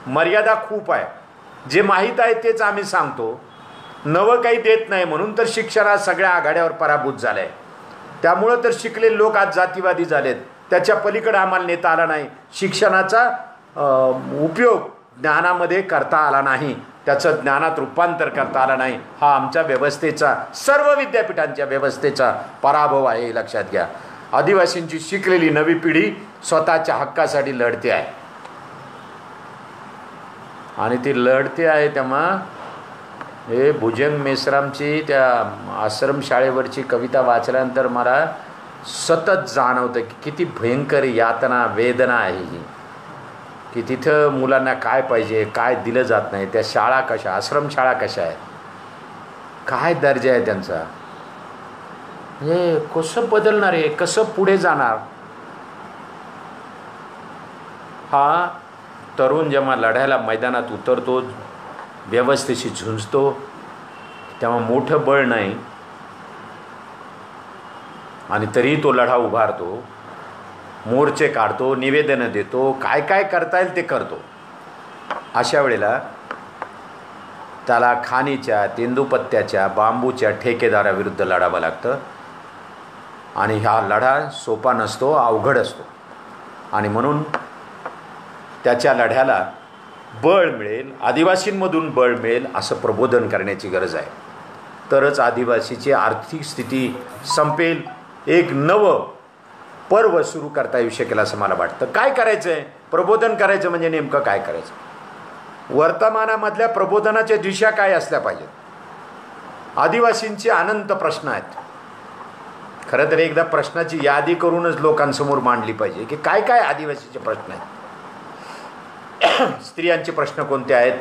मर्यादा खूप आहे. जे माहीत आहे तेच आम्ही सांगतो, नवं काही देत नाही. म्हणून तर शिक्षणात सगळ्या आघाड्यावर पराभूत झालं आहे. त्यामुळं तर शिकलेले लोक आज जातीवादी झालेत. त्याच्या पलीकडे आम्हाला नेता आला नाही. शिक्षणाचा उपयोग ज्ञानामध्ये करता आला नाही, त्याचं ज्ञानात रूपांतर करता आलं नाही. हा आमच्या व्यवस्थेचा, सर्व विद्यापीठांच्या व्यवस्थेचा पराभव आहे, हे लक्षात घ्या. आदिवासींची शिकलेली नवी पिढी स्वतःच्या हक्कासाठी लढते आहे आणि ती लढते आहे. तेव्हा हे भुजंग मेश्रामची त्या आश्रमशाळेवरची कविता वाचल्यानंतर मला सतत जाणवतं की किती भयंकर यातना, वेदना आहे ही, की तिथं मुलांना काय पाहिजे, काय दिलं जात नाही. त्या शाळा कशा, आश्रमशाळा कशा आहेत, काय दर्जा आहे त्यांचा, म्हणजे कसं बदलणार आहे, कसं पुढे जाणार. हा तरुण जेव्हा लढायला मैदानात उतरतो, व्यवस्थेशी झुंजतो, तेव्हा मोठं बळ नाही आणि तरीही तो लढा उभारतो, मोर्चे काढतो, निवेदनं देतो, काय काय करता येईल ते करतो. अशा वेळेला त्याला खाणीच्या, तेंदूपत्त्याच्या, बांबूच्या ठेकेदाराविरुद्ध लढावं लागतं आणि हा लढा सोपा नसतो, अवघड असतो. आणि म्हणून त्याच्या लढ्याला बळ मिळेल, आदिवासींमधून बळ मिळेल असं प्रबोधन करण्याची गरज आहे. तरच आदिवासीची आर्थिक स्थिती संपेल, एक नवं पर्व सुरू करता येऊ शकेल असं मला वाटतं. काय करायचं आहे, प्रबोधन करायचं म्हणजे नेमकं काय करायचं, वर्तमानामधल्या प्रबोधनाच्या दिशा काय असल्या पाहिजेत. आदिवासींचे अनंत प्रश्न आहेत. खरं तर एकदा प्रश्नाची यादी करूनच लोकांसमोर मांडली पाहिजे की काय काय आदिवासीचे प्रश्न आहेत. स्त्रियांचे प्रश्न कोणते आहेत,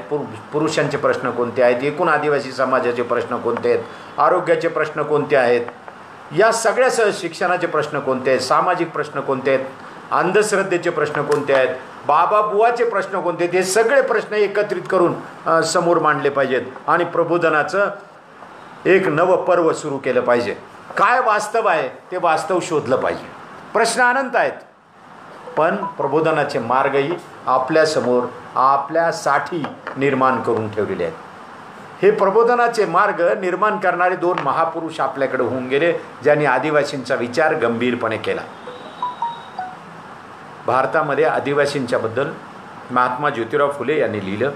पुरुषांचे प्रश्न कोणते आहेत, एकूण आदिवासी समाजाचे प्रश्न कोणते आहेत, आरोग्याचे प्रश्न कोणते आहेत, या सगळ्यासह शिक्षणाचे प्रश्न कोणते आहेत, सामाजिक प्रश्न कोणते आहेत, अंधश्रद्धेचे प्रश्न कोणते आहेत, बाबा बुवाचे प्रश्न कोणते आहेत, हे सगळे प्रश्न एकत्रित करून समोर मांडले पाहिजेत आणि प्रबोधनाचं एक नवं पर्व सुरू केलं पाहिजे. काय वास्तव आहे ते वास्तव शोधलं पाहिजे. प्रश्न अनंत आहेत, पण प्रबोधनाचे मार्गही आपल्यासमोर आपल्यासाठी निर्माण करून ठेवलेले आहेत. हे प्रबोधनाचे मार्ग निर्माण करणारे 2 महापुरुष आपल्याकडे होऊन गेले, ज्यांनी आदिवासींचा विचार गंभीरपणे केला. भारतामध्ये आदिवासींच्या बद्दल महात्मा ज्योतिराव फुले यांनी लिहिलं,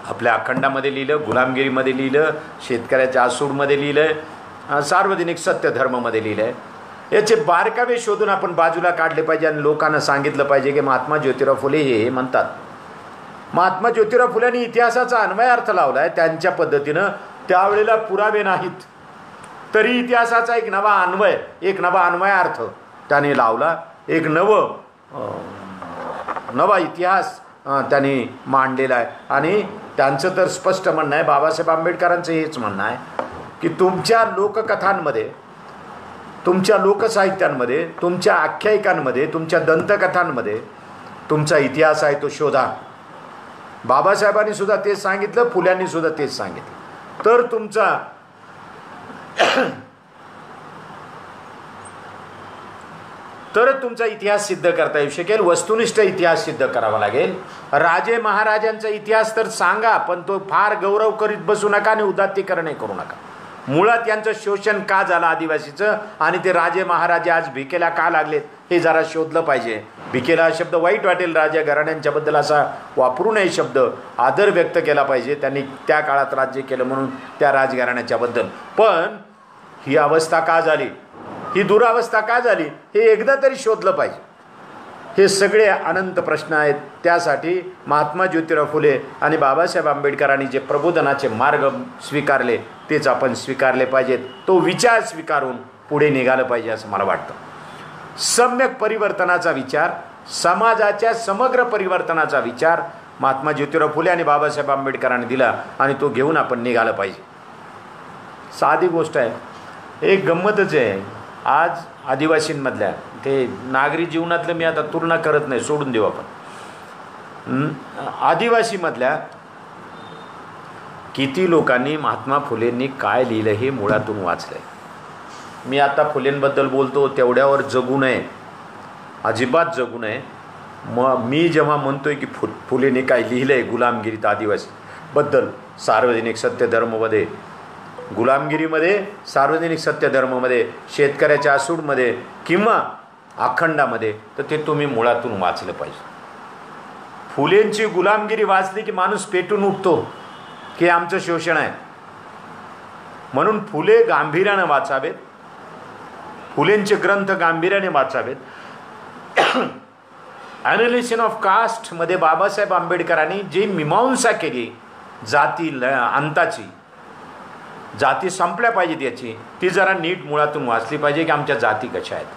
आपल्या अखंडामध्ये लिहिलं, गुलामगिरीमध्ये लिहिलं, शेतकऱ्याच्या आसूडमध्ये लिहिलं, सार्वजनिक सत्यधर्ममध्ये लिहिलं आहे. याचे बारकावे शोधून आपण बाजूला काढले पाहिजे आणि लोकांना सांगितलं पाहिजे की महात्मा ज्योतिराव फुले हे म्हणतात. महात्मा ज्योतिराव फुलेंनी इतिहासाचा अन्वय अर्थ लावला आहे त्यांच्या पद्धतीनं. त्यावेळेला पुरावे नाहीत तरी इतिहासाचा एक नवा अन्वयार्थ त्याने लावला. एक नवा इतिहास त्यांनी मांडलेला आहे. आणि त्यांचं तर स्पष्ट म्हणणं आहे, बाबासाहेब आंबेडकरांचं हेच म्हणणं आहे की तुमच्या लोककथांमध्ये, तुमच्या लोकसाहित्यांमध्ये, तुमच्या आख्यायिकांमध्ये, तुमच्या दंतकथांमध्ये तुमचा इतिहास आहे तो शोधा. बाबासाहेबांनी सुद्धा तेच सांगितलं, फुल्यांनी सुद्धा तेच सांगितलं. तर तुमचा इतिहास सिद्ध करता येऊ शकेल. वस्तुनिष्ठ इतिहास सिद्ध करावा लागेल. राजे महाराजांचा इतिहास तर सांगा, पण तो फार गौरव करीत बसू नका आणि उदात्तीकरण करू नका. मुळात यांचं शोषण का झालं आदिवासीचं, आणि ते राजे महाराजे आज भिकेला का लागलेत हे जरा शोधलं पाहिजे. भिकेला हा शब्द वाईट वाटेल, राजा घराण्यांच्याबद्दल असा वापरू नये शब्द. आदर व्यक्त केला पाहिजे, त्यांनी त्या काळात राज्य केलं म्हणून त्या राजघराण्याच्याबद्दल. पण ही अवस्था का झाली, ही दुरावस्था का झाली, हे एकदा तरी शोधलं पाहिजे. हे सगळे अनंत प्रश्न आहेत. त्यासाठी महात्मा ज्योतिराव फुले आणि बाबासाहेब आंबेडकरांनी जे प्रबोधनाचे मार्ग स्वीकारले तेच आपण स्वीकारले पाहिजेत. तो विचार स्वीकारून पुढे निघालं पाहिजे असं मला वाटतं. सम्यक परिवर्तनाचा विचार, समाजाच्या समग्र परिवर्तनाचा विचार महात्मा ज्योतिराव फुले आणि बाबासाहेब आंबेडकरांनी दिला आणि तो घेऊन आपण निघालं पाहिजे. साधी गोष्ट आहे, एक गंमतच आहे. आज आदिवासींमधल्या ते नागरी जीवनातलं मी आता तुलना करत नाही, सोडून देऊ आपण. आदिवासीमधल्या किती लोकांनी महात्मा फुलेंनी काय लिहिलं हे मुळातून वाचलंय. मी आता फुलेंबद्दल बोलतो तेवढ्यावर जगू नये, अजिबात जगू नये. मी जेव्हा म्हणतोय की फुलेंनी काय लिहिलंय गुलामगिरीत आदिवासीबद्दल, सार्वजनिक सत्यधर्ममध्ये, गुलामगिरीमध्ये, सार्वजनिक सत्यधर्ममध्ये, शेतकऱ्याच्या आसूडमध्ये किंवा अखंडामध्ये, तर ते तुम्ही मुळातून वाचलं पाहिजे. फुलेंची गुलामगिरी वाचली की माणूस पेटून उठतो की आमचं शोषण आहे. म्हणून फुले गांभीर्याने वाचावेत, फुलेंचे ग्रंथ गांभीर्याने वाचावेत. ॲनालिसिस ऑफ कास्टमध्ये बाबासाहेब आंबेडकरांनी जी मीमांसा केली जाती अंताची, जाती संपल्या पाहिजेत याची, ती जरा नीट मुळातून वाचली पाहिजे की आमच्या जाती कशा आहेत,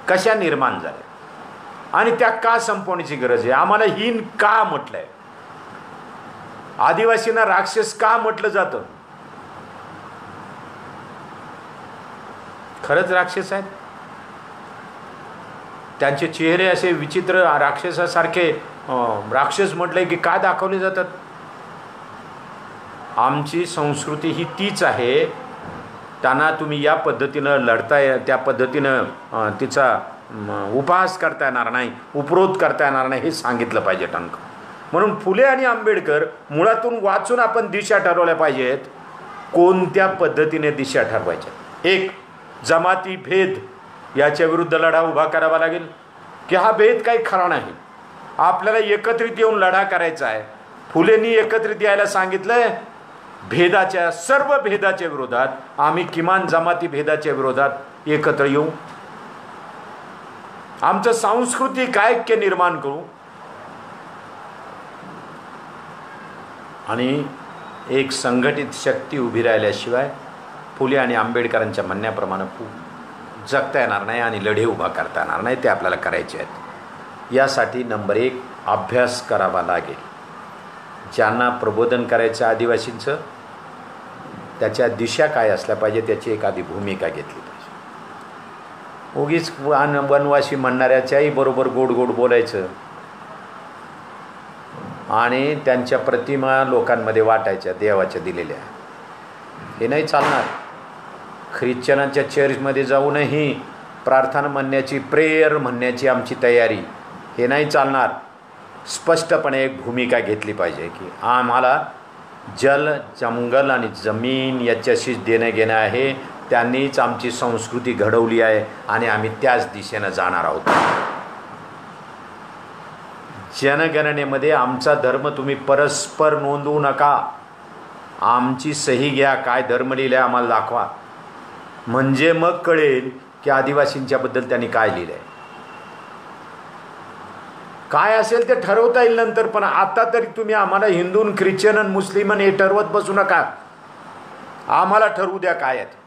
कशा निर्माण झाल्या आणि त्या का संपवण्याची गरज आहे. आम्हाला हीन का म्हटलंय, आदिवासींना राक्षस का म्हटलं जातं. खरंच राक्षस आहेत, त्यांचे चेहरे असे विचित्र राक्षसासारखे राक्षस म्हटलंय की का दाखवले जातात. आमची संस्कृती ही तीच आहे. त्यांना तुम्ही या पद्धतीनं लढताय, त्या पद्धतीनं तिचा उपहास करता येणार नाही, उपरोध करता येणार नाही हे सांगितलं पाहिजे टंक. म्हणून फुले आणि आंबेडकर मुळातून वाचून आपण दिशा ठरवल्या पाहिजेत. कोणत्या पद्धतीने दिशा ठरवायच्या. एक, जमाती भेद याच्या विरुद्ध लढा उभा करावा लागेल की हा भेद काही खरा नाही, आपल्याला एकत्रित येऊन लढा करायचा आहे. फुलेंनी एकत्रित यायला सांगितलंय. भेदाच्या, सर्व भेदाच्या विरोधात आम्ही किमान जमाती भेदाच्या विरोधात एकत्र येऊ, आमचं सांस्कृतिक ऐक्य निर्माण करू आणि एक संघटित शक्ती उभी राहिल्याशिवाय फुले आणि आंबेडकरांच्या म्हणण्याप्रमाणे जगता येणार नाही आणि लढे उभा करता येणार नाही. ते आपल्याला करायचे आहेत. यासाठी नंबर 1 अभ्यास करावा लागेल. ज्यांना प्रबोधन करायचं आदिवासींचं, त्याच्या दिशा काय असल्या पाहिजे त्याची एखादी भूमिका घेतली पाहिजे. उगीच वनवासी म्हणणाऱ्याच्याही बरोबर गोड गोड बोलायचं आणि त्यांच्या प्रतिमा लोकांमध्ये वाटायच्या देवाच्या दिलेल्या, हे नाही चालणार. ख्रिश्चनांच्या चर्चमध्ये जाऊनही प्रार्थना म्हणण्याची, प्रेयर म्हणण्याची आमची तयारी हे नाही चालणार. स्पष्टपणे एक भूमिका घेतली पाहिजे की आम्हाला जल, जंगल आणि जमीन याच्याशीच देणं घेणं आहे. त्यांनीच आमची संस्कृती घडवली आहे आणि आम्ही त्याच दिशेनं जाणार आहोत. जनगणनेमध्ये आमचा धर्म तुम्ही परस्पर नोंदवू नका. आमची सही घ्या, काय धर्म लिहिलं आहे आम्हाला दाखवा, म्हणजे मग कळेल की आदिवासींच्याबद्दल त्यांनी काय लिहिलं आहे. काय असेल ते ठरवता येईल नंतर, पण आता तरी तुम्ही आम्हाला हिंदू, ख्रिश्चन आणि मुस्लिम हे ठरवत बसू नका. आम्हाला ठरवू द्या काय आहे.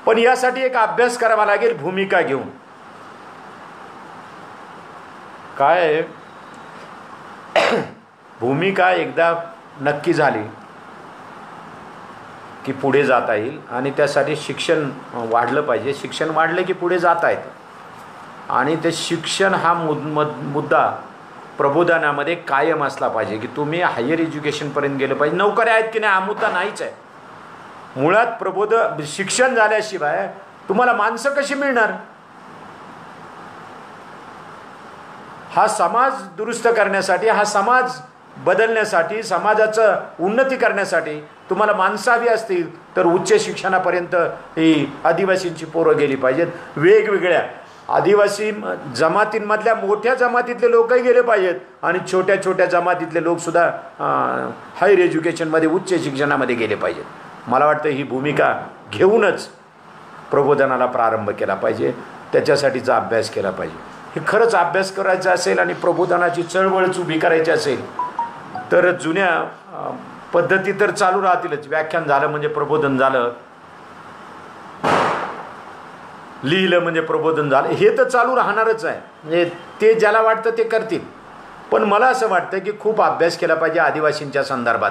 पण यासाठी एक अभ्यास करावा लागेल भूमिका घेऊन. काय भूमिका एकदा नक्की झाली की पुढे जाता येईल आणि त्यासाठी शिक्षण वाढलं पाहिजे. शिक्षण वाढलं की पुढे जाता येतं आणि ते शिक्षण हा मुद्दा प्रबोधनामध्ये कायम असला पाहिजे की तुम्ही हायर एज्युकेशनपर्यंत गेलं पाहिजे. नोकऱ्या आहेत की नाही हा मुद्दा नाहीच आहे. मुळात शिक्षण झाल्याशिवाय तुम्हाला माणसं कशी मिळणार. हा समाज दुरुस्त करण्यासाठी, हा समाज बदलण्यासाठी, समाजाचं उन्नती करण्यासाठी तुम्हाला माणसं हवी असतील तर उच्च शिक्षणापर्यंत ही आदिवासींची पोरं गेली पाहिजेत. वेगवेगळ्या आदिवासी जमातींमधल्या मोठ्या जमातीतले लोकही गेले पाहिजेत आणि छोट्या छोट्या जमातीतले लोकसुद्धा हायर एज्युकेशनमध्ये, उच्च शिक्षणामध्ये गेले पाहिजेत. मला वाटतं ही भूमिका घेऊनच प्रबोधनाला प्रारंभ केला पाहिजे. त्याच्यासाठीचा अभ्यास केला पाहिजे. हे खरंच अभ्यास करायचा असेल आणि प्रबोधनाची चळवळच उभी करायची असेल तर जुन्या पद्धती तर चालू राहतीलच. व्याख्यान झालं म्हणजे प्रबोधन झालं, लिहिलं म्हणजे प्रबोधन झालं, हे तर चालू राहणारच आहे. म्हणजे ते ज्याला वाटतं ते करतील. पण मला असं वाटतं की खूप अभ्यास केला पाहिजे आदिवासींच्या संदर्भात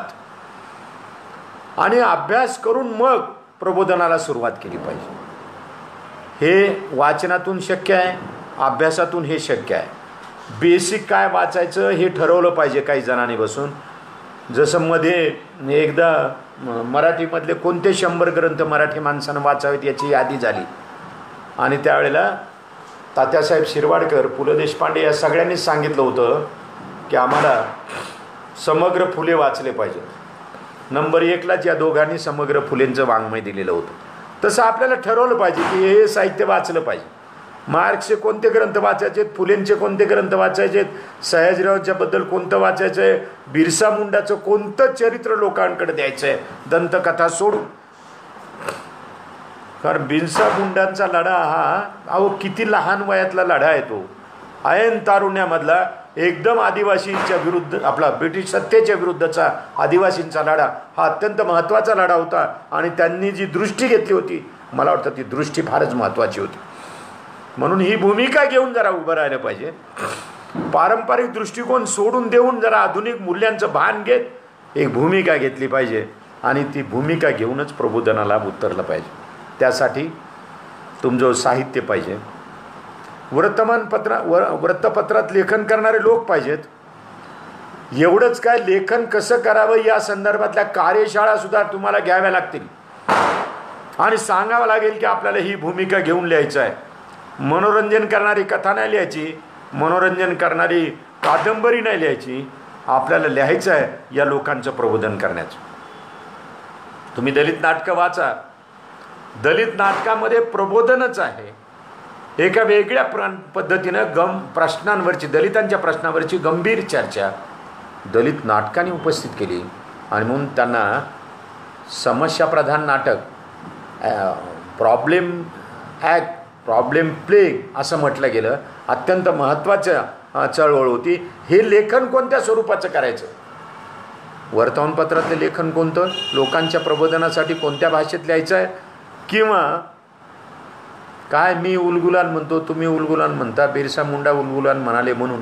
आणि अभ्यास करून मग प्रबोधनाला सुरुवात केली पाहिजे. हे वाचनातून शक्य आहे, अभ्यासातून हे शक्य आहे. बेसिक काय वाचायचं हे ठरवलं पाहिजे काही जणांनी बसून. जसं मध्ये एकदा मराठीमधले कोणते 100 ग्रंथ मराठी माणसानं वाचावेत याची यादी झाली आणि त्यावेळेला तात्यासाहेब शिरवाडकर, पु ल देशपांडे या सगळ्यांनीच सांगितलं होतं की आम्हाला समग्र फुले वाचले पाहिजे. नंबर 1लाच या दोघांनी समग्र फुलेंचं वाङ्मय दिलेलं होतं. तसं आपल्याला ठरवलं पाहिजे की हे साहित्य वाचलं पाहिजे. मार्क्सचे कोणते ग्रंथ वाचायचे, फुलेंचे कोणते ग्रंथ वाचायचे, सयाजीरावांच्याबद्दल कोणतं वाचायचं आहे, बिरसा मुंडाचं कोणतं चरित्र लोकांकडे द्यायचं आहे, दंतकथा सोडून. कारण बिरसा मुंडांचा लढा हा किती लहान वयातला लढा आहे तो. ऐन तारुण्यामधला एकदम आदिवासींच्या विरुद्ध, आपला ब्रिटिश सत्तेच्या विरुद्धचा आदिवासींचा लढा हा अत्यंत महत्त्वाचा लढा होता आणि त्यांनी जी दृष्टी घेतली होती, मला वाटतं ती दृष्टी फारच महत्त्वाची होती. म्हणून ही भूमिका घेऊन जरा उभं राहिलं पाहिजे. पारंपरिक दृष्टिकोन सोडून देऊन जरा आधुनिक मूल्यांचं भान घेत एक भूमिका घेतली पाहिजे आणि ती भूमिका घेऊनच प्रबोधनाला उतरलं पाहिजे. त्यासाठी तुमचं साहित्य पाहिजे. वृत्तपत्रात लेखन करणारे लोक पाहिजेत. एवढंच काय, लेखन कसं करावं या संदर्भातल्या कार्यशाळा सुद्धा तुम्हाला घ्याव्या लागतील आणि सांगावं लागेल की आपल्याला ही भूमिका घेऊन लिहायचं आहे. मनोरंजन करणारी कथा नाही लिहायची, मनोरंजन करणारी कादंबरी नाही लिहायची. आपल्याला लिहायचं आहे या लोकांचं प्रबोधन करण्याचं. तुम्ही दलित नाटकं वाचा, दलित नाटकामध्ये प्रबोधनच आहे. एका वेगळ्या पद्धतीनं प्रश्नांवरची, दलितांच्या प्रश्नावरची गंभीर चर्चा दलित नाटकाने उपस्थित केली आणि म्हणून त्यांना समस्याप्रधान नाटक, प्रॉब्लेम ॲक्ट, प्रॉब्लेम प्ले असं म्हटलं गेलं. अत्यंत महत्त्वाचं चळवळ होती. हे लेखन कोणत्या स्वरूपाचं करायचं, वर्तमानपत्रातलं लेखन कोणतं, लोकांच्या प्रबोधनासाठी कोणत्या भाषेत लिहायचं आहे, किंवा काय मी उलगुलान म्हणतो तुम्ही उलगुलान म्हणता, बिरसा मुंडा उलगुलान म्हणाले म्हणून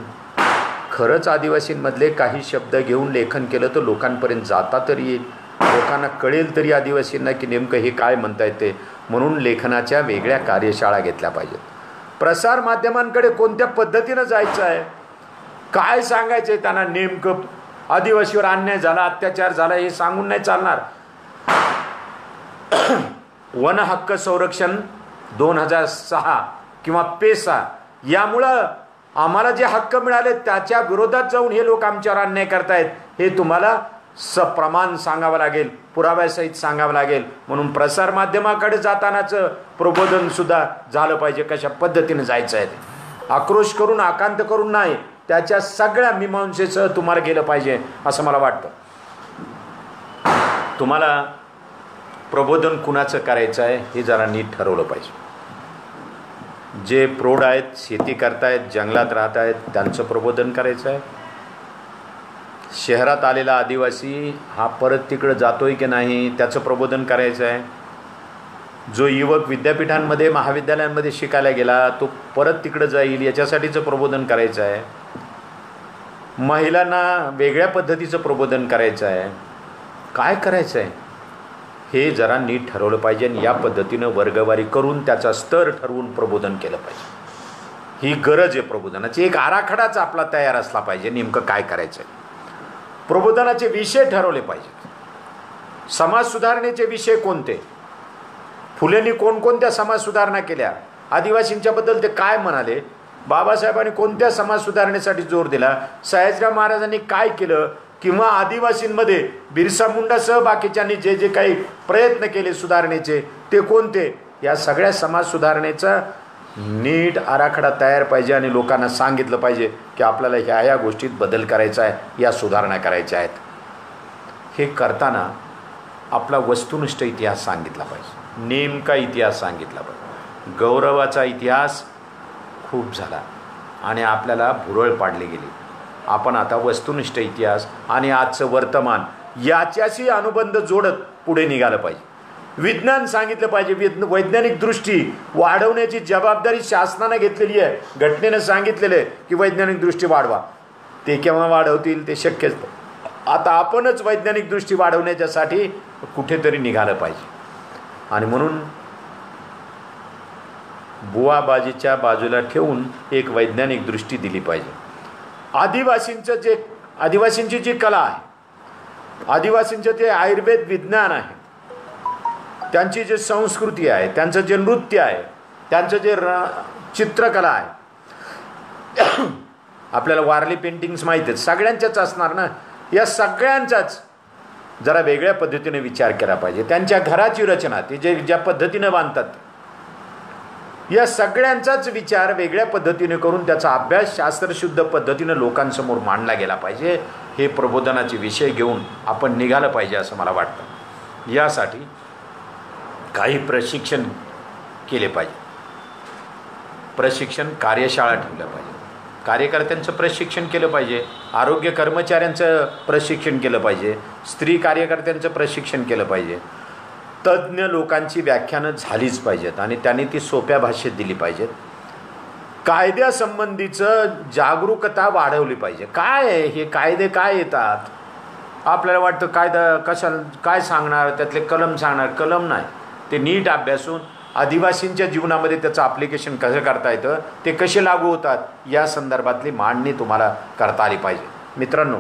खरंच आदिवासींमधले काही शब्द घेऊन लेखन केलं तर लोकांपर्यंत जाता तरी येईल, लोकांना कळेल तरी आदिवासींना की नेमकं हे काय म्हणता येते. म्हणून लेखनाच्या वेगळ्या कार्यशाळा घेतल्या पाहिजेत. प्रसार माध्यमांकडे कोणत्या पद्धतीनं जायचं आहे, काय सांगायचं आहे त्यांना, नेमकं आदिवासीवर अन्याय झाला, अत्याचार झाला हे सांगून नाही चालणार. वन हक्क संरक्षण 2006 किंवा पेसा, यामुळं आम्हाला जे हक्क मिळाले त्याच्या विरोधात जाऊन हे लोक आमच्यावर अन्याय करतायत, हे तुम्हाला सप्रमाण सांगावं लागेल, पुराव्यासहित सांगावं लागेल. म्हणून प्रसारमाध्यमाकडे जातानाचं प्रबोधनसुद्धा झालं पाहिजे, कशा पद्धतीने जायचं आहे ते. आक्रोश करून आकांत करून नाही, त्याच्या सगळ्या मीमांसेसह तुम्हाला गेलं पाहिजे असं मला वाटतं. तुम्हाला प्रबोधन कुणाचं करायचं आहे हे जरा नीट ठरवलं पाहिजे. जे प्रौढ आहेत, शेती करतायत, जंगलात राहत आहेत, त्यांचं प्रबोधन करायचं आहे. शहरात आलेला आदिवासी हा परत तिकडं जातोय की नाही त्याचं प्रबोधन करायचं आहे. जो युवक विद्यापीठांमध्ये महाविद्यालयांमध्ये शिकायला गेला तो परत तिकडं जाईल याच्यासाठीचं प्रबोधन करायचं आहे. महिलांना वेगळ्या पद्धतीचं प्रबोधन करायचं आहे. काय करायचं आहे हे जरा नीट ठरवलं पाहिजे आणि या पद्धतीनं वर्गवारी करून त्याचा स्तर ठरवून प्रबोधन केलं पाहिजे. ही गरज आहे प्रबोधनाची. एक आराखडाच आपला तयार असला पाहिजे, नेमकं काय करायचं आहे. प्रबोधनाचे विषय ठरवले पाहिजेत. समाज सुधारणेचे विषय कोणते, फुलेंनी कोणकोणत्या समाज सुधारणा केल्या, आदिवासींच्याबद्दल ते काय म्हणाले, बाबासाहेबांनी कोणत्या समाज सुधारणेसाठी जोर दिला, सयाजीराव महाराजांनी काय केलं, किंवा आदिवासींमध्ये बिरसा मुंडासह बाकीच्यांनी जे जे काही प्रयत्न केले सुधारणेचे ते कोणते, या सगळ्या समाज सुधारणेचा नीट आराखडा तयार पाहिजे आणि लोकांना सांगितलं पाहिजे की आपल्याला ह्या गोष्टीत बदल करायचा आहे, या सुधारणा करायच्या आहेत. हे करताना आपला वस्तुनिष्ठ इतिहास सांगितला पाहिजे, नेमका इतिहास सांगितला पाहिजे. गौरवाचा इतिहास खूप झाला आणि आपल्याला भुरळ पाडली गेली. आपण आता वस्तुनिष्ठ इतिहास आणि आजचं वर्तमान याच्याशी अनुबंध जोडत पुढे निघालं पाहिजे. विज्ञान सांगितलं पाहिजे. वैज्ञानिक दृष्टी वाढवण्याची जबाबदारी शासनानं घेतलेली आहे. घटनेनं सांगितलेलं आहे की वैज्ञानिक दृष्टी वाढवा. ते केव्हा वाढवतील ते शक्यच नाही. आता आपणच वैज्ञानिक दृष्टी वाढवण्याच्यासाठी कुठेतरी निघालं पाहिजे. आणि म्हणून बुवाबाजीच्या बाजूला ठेवून एक वैज्ञानिक दृष्टी दिली पाहिजे. आदिवासींची जी कला आहे, आदिवासींचं जे आयुर्वेद विज्ञान आहे, त्यांची जे संस्कृती आहे, त्यांचं जे नृत्य आहे, त्यांचं जे चित्रकला आहे, आपल्याला वारली पेंटिंग्स माहीत आहेत, सगळ्यांच्याच असणार ना. या सगळ्यांचाच जरा वेगळ्या पद्धतीने विचार केला पाहिजे. त्यांच्या घराची रचना ते जे ज्या पद्धतीनं बांधतात, या सगळ्यांचाच विचार वेगळ्या पद्धतीने करून त्याचा अभ्यास शास्त्रशुद्ध पद्धतीनं लोकांसमोर मांडला गेला पाहिजे. हे प्रबोधनाचे विषय घेऊन आपण निघालं पाहिजे असं मला वाटतं. यासाठी काही प्रशिक्षण केले पाहिजे. प्रशिक्षण कार्यशाळा ठेवल्या पाहिजे. कार्यकर्त्यांचं प्रशिक्षण केलं पाहिजे. आरोग्य कर्मचाऱ्यांचं प्रशिक्षण केलं पाहिजे. स्त्री कार्यकर्त्यांचं प्रशिक्षण केलं पाहिजे. तज्ज्ञ लोकांची व्याख्यानं झालीच पाहिजेत आणि त्यांनी ती सोप्या भाषेत दिली पाहिजेत. कायद्यासंबंधीचं जागरूकता वाढवली पाहिजे. काय आहे हे कायदे, काय येतात, आपल्याला वाटतं कायदा कशाला काय सांगणार, त्यातले कलम सांगणार. कलम नाही, ते नीट अभ्यासून आदिवासींच्या जीवनामध्ये त्याचं ॲप्लिकेशन कसं करता येतं, ते कसे लागू होतात, या संदर्भातली मांडणी तुम्हाला करता आली पाहिजे. मित्रांनो,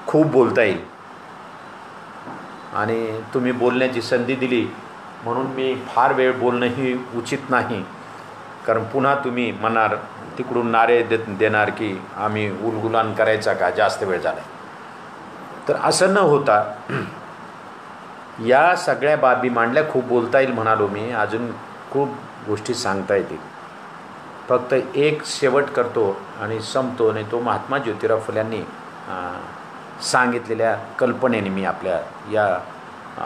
खूप बोलता येईल आणि तुम्ही बोलण्याची संधी दिली म्हणून मी फार वेळ बोलणंही उचित नाही, कारण पुन्हा तुम्ही म्हणणार, तिकडून नारे देणार की आम्ही उलगुलान करायचा का, जास्त वेळ झाला. तर असं न होता या सगळ्या बाबी मांडल्या. खूप बोलता येईल म्हणालो मी, अजून खूप गोष्टी सांगता येतील. फक्त एक शेवट करतो आणि संपतो, आणि तो महात्मा ज्योतिराव फुल्यांनी सांगितलेल्या कल्पनेने मी आपल्या या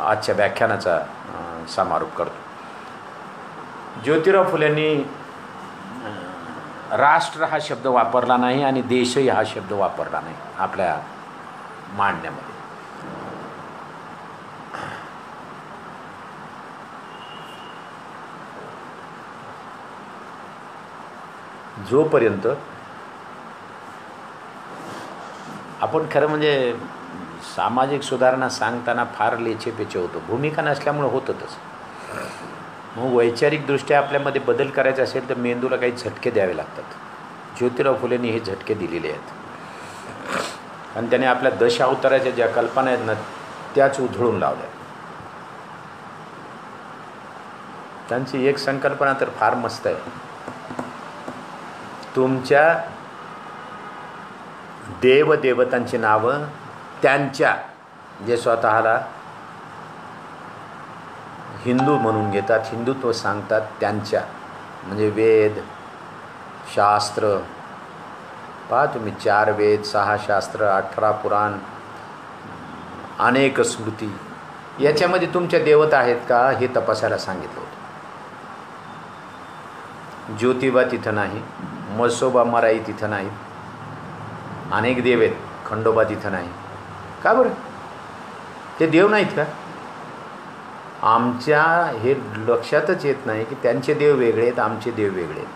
आजच्या व्याख्यानाचा समारोप करतो. ज्योतिराव फुल्यांनी राष्ट्र हा शब्द वापरला नाही आणि देशही हा शब्द वापरला नाही आपल्या मांडण्यामध्ये. जोपर्यंत आपण खरं म्हणजे सामाजिक सुधारणा सांगताना फार लेचेपेचे होतो, भूमिका नसल्यामुळे होतं तसं. मग वैचारिकदृष्ट्या आपल्यामध्ये बदल करायचा असेल तर मेंदूला काही झटके द्यावे लागतात. ज्योतिराव फुलेंनी हे झटके दिलेले आहेत आणि त्याने आपल्या दशावताराच्या ज्या कल्पना आहेत ना त्याच उधळून लावल्या. त्यांची एक संकल्पना तर फार मस्त आहे. तुमच्या देवदेवतांची नावं त्यांच्या, जे स्वतःला हिंदू म्हणून घेतात, हिंदुत्व सांगतात, त्यांच्या म्हणजे वेद, शास्त्र पहा तुम्ही, 4 वेद, 6 शास्त्र, 18 पुराण, अनेक स्मृती, याच्यामध्ये तुमच्या देवता आहेत का हे तपासायला सांगितलं होतं. ज्योतिबा तिथं नाही, म्हसोबा मराई तिथं नाही, अनेक देव आहेत, खंडोबा तिथं नाही. का बरं? ते देव नाहीत का? आमच्या हे लक्षातच येत नाही की त्यांचे देव वेगळे आहेत, आमचे देव वेगळे आहेत.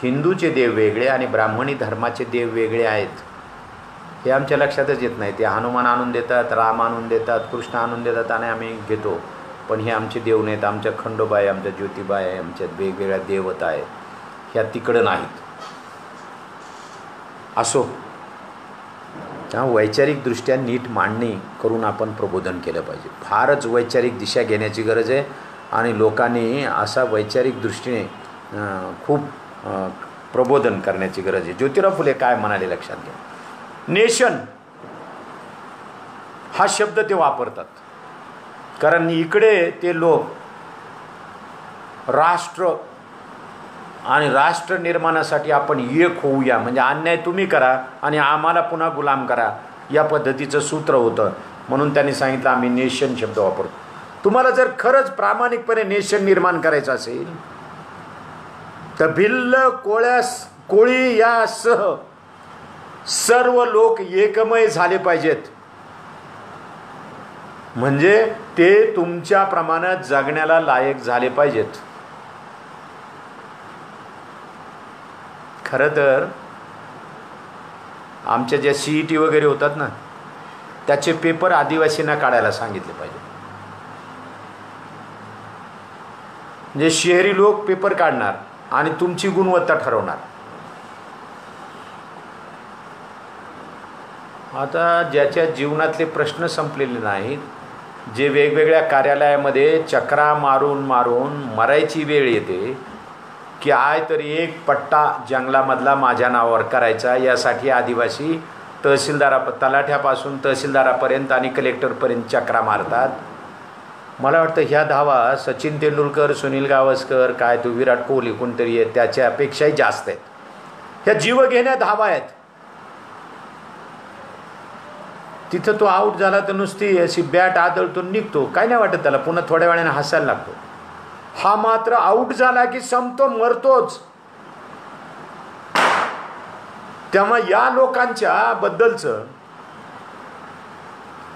हिंदूचे देव वेगळे आणि ब्राह्मणी धर्माचे देव वेगळे आहेत, हे आमच्या लक्षातच येत नाही. ते हनुमान आणून देतात, राम आणून देतात, कृष्ण आणून देतात आणि आम्ही घेतो. पण हे आमचे देव नाहीत. आमच्या खंडोबा आहे, आमच्या ज्योतिबा आहे, आमच्या वेगवेगळ्या देवता आहेत, ह्या तिकडं नाहीत. असो, तेव्हा वैचारिकदृष्ट्या नीट मांडणी करून आपण प्रबोधन केलं पाहिजे. फारच वैचारिक दिशा घेण्याची गरज आहे आणि लोकांनी असा वैचारिक दृष्टीने खूप प्रबोधन करण्याची गरज आहे. ज्योतिराव फुले काय म्हणाले लक्षात घ्या. नेशन हा शब्द ते वापरतात कारण इकडे ते लोक राष्ट्र आणि राष्ट्र निर्माणासाठी आपण एक होऊया, म्हणजे अन्याय तुम्ही करा आणि आम्हाला पुन्हा गुलाम करा, या पद्धतीचं सूत्र होतं. म्हणून त्यांनी सांगितलं आम्ही नेशन शब्द वापरतो. तुम्हाला जर खरंच प्रामाणिकपणे नेशन निर्माण करायचं असेल तर भिल्ल, कोळी यासह सर्व लोक एकमय झाले पाहिजेत, म्हणजे ते तुमच्या प्रमाणात जगण्याला लायक झाले पाहिजेत. खरं तर आमच्या ज्या CET वगैरे होतात ना, त्याचे पेपर आदिवासींना काढायला सांगितले पाहिजे. म्हणजे शहरी लोक पेपर काढणार आणि तुमची गुणवत्ता ठरवणार. आता ज्याच्या जीवनातले प्रश्न संपलेले नाहीत, जे वेगवेगळ्या कार्यालयामध्ये चक्रा मारून मारून मरायची वेळ येते की आय तर एक पट्टा जंगलामधला माझ्या नावावर करायचा, यासाठी आदिवासी तलाठ्यापासून तहसीलदारापर्यंत आणि कलेक्टरपर्यंत चक्रा मारतात. मला वाटतं ह्या धावा सचिन तेंडुलकर, सुनील गावस्कर, काय तो विराट कोहली कोणतरी आहे त्याच्यापेक्षाही जास्त आहेत. ह्या जीवघेण्या धावा आहेत. तिथं तो आऊट झाला तर नुसती अशी बॅट आदळतो निघतो, काय नाही वाटत त्याला, पुन्हा थोड्या वेळाने हसायला लागतो. हा मात्र आऊट झाला की संपतो, मरतोच. तेव्हा या लोकांच्या बद्दलचं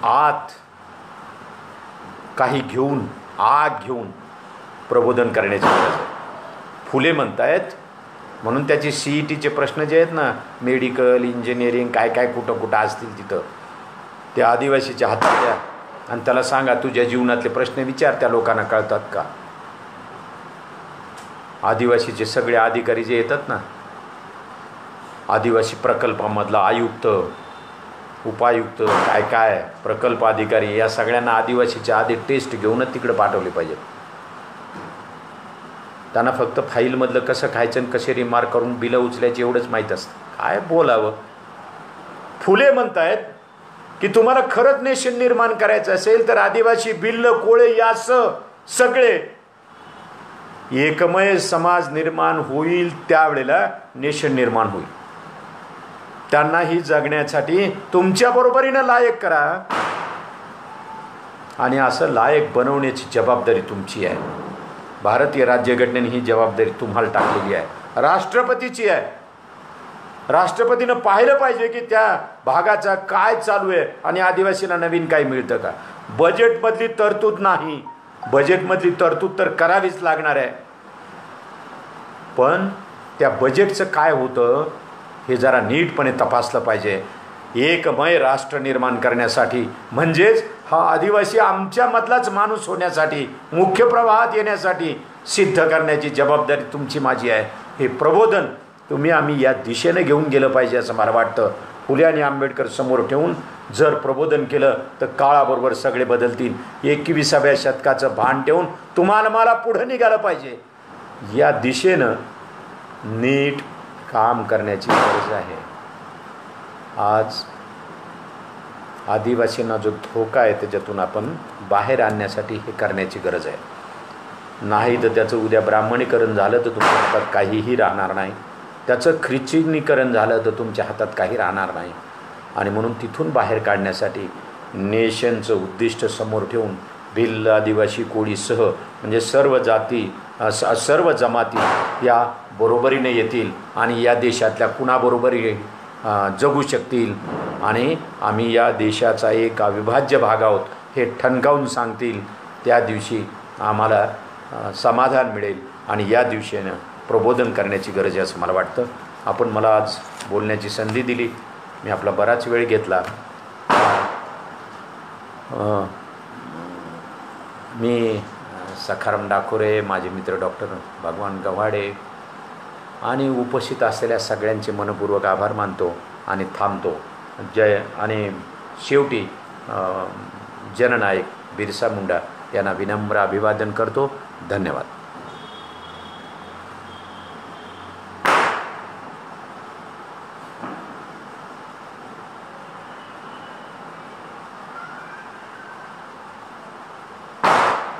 आत काही घेऊन, आग घेऊन प्रबोधन करण्याची गरज आहे. फुले म्हणतायत म्हणून त्याचे CETचे प्रश्न जे आहेत ना, मेडिकल, इंजिनिअरिंग, काय काय कुठं कुठं असतील तिथं त्या आदिवासीच्या हातात द्या आणि त्याला सांगा तुझ्या जीवनातले प्रश्न विचार, त्या लोकांना कळतात का? आदिवासीचे सगळे अधिकारी जे येतात ना, आदिवासी प्रकल्पामधला आयुक्त, उपायुक्त, काय काय प्रकल्प अधिकारी, या सगळ्यांना आदिवासीच्या आधी टेस्ट घेऊनच तिकडे पाठवले पाहिजे. त्यांना फक्त फाईलमधलं कसं खायचं आणि कसे रिमार्क करून बिलं उचलायची एवढंच माहीत असतं. काय बोलावं. फुले म्हणतायत की तुम्हाला खरंच नेशन निर्माण करायचं असेल तर आदिवासी, भिल्ल, कोळे यासह सगळे एकमय समाज निर्माण होईल, त्यावेळेला नेशन निर्माण होईल. त्यांनाही जगण्यासाठी तुमच्या बरोबरीनं लायक करा आणि असं लायक बनवण्याची जबाबदारी तुमची आहे. भारतीय राज्यघटनेने ही जबाबदारी तुम्हाला टाकलेली आहे, राष्ट्रपतीची आहे. राष्ट्रपतीनं पाहिलं पाहिजे की त्या भागाचा काय चालू आहे आणि आदिवासीला नवीन काय मिळतं का. बजेटमधली तरतूद नाही, बजेटमधली तरतूद तर करावीच लागणार आहे, पण त्या बजेटचं काय होतं हे जरा नीटपणे तपासलं पाहिजे. एकमय राष्ट्र निर्माण करण्यासाठी, म्हणजेच हा आदिवासी आमच्यामधलाच माणूस होण्यासाठी, मुख्य प्रवाहात येण्यासाठी सिद्ध करण्याची जबाबदारी तुमची, माझी आहे. हे प्रबोधन आम्ही या दिशेने घेऊन गेलं पाहिजे असं मला वाटतं. फुले आणि आंबेडकर समोर ठेवून जर प्रबोधन केलं तर काळाबरोबर सगळे बदलतील. 21व्या शतकाचं भान ठेवून तुम्हाला मला पुढं निघालं पाहिजे. या दिशेनं नीट काम करण्याची गरज आहे. आज आदिवासींना जो धोका आहे त्याच्यातून आपण बाहेर आणण्यासाठी हे करण्याची गरज आहे. नाही तर त्याचं उद्या ब्राह्मणीकरण झालं तर तुमच्या हातात काहीही राहणार नाही. त्याचं ख्रिश्चनीकरण झालं तर तुमच्या हातात काही राहणार नाही. आणि म्हणून तिथून बाहेर काढण्यासाठी नेशनचं उद्दिष्ट समोर ठेवून भिल्ल, आदिवासी, कोळीसह म्हणजे सर्व जाती, सर्व जमाती या बरोबरीने येतील आणि या देशातल्या कुणाबरोबरही जगू शकतील आणि आम्ही या देशाचा एक अविभाज्य भाग आहोत हे ठणकावून सांगतील. त्या दिवशी आम्हाला समाधान मिळेल आणि या दिवशीनं प्रबोधन करण्याची गरज आहे असं मला वाटतं. आपण मला आज बोलण्याची संधी दिली. मी आपला बराच वेळ घेतला. मी सखाराम डाकोरे, माझे मित्र डॉक्टर भगवान गव्हाडे आणि उपस्थित असलेल्या सगळ्यांचे मनपूर्वक आभार मानतो आणि थांबतो. जय. आणि शेवटी जननायक बिरसा मुंडा यांना विनम्र अभिवादन करतो. धन्यवाद.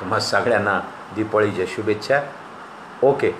तुम्हा सगळ्यांना दीपावळीच्या शुभेच्छा. ओके.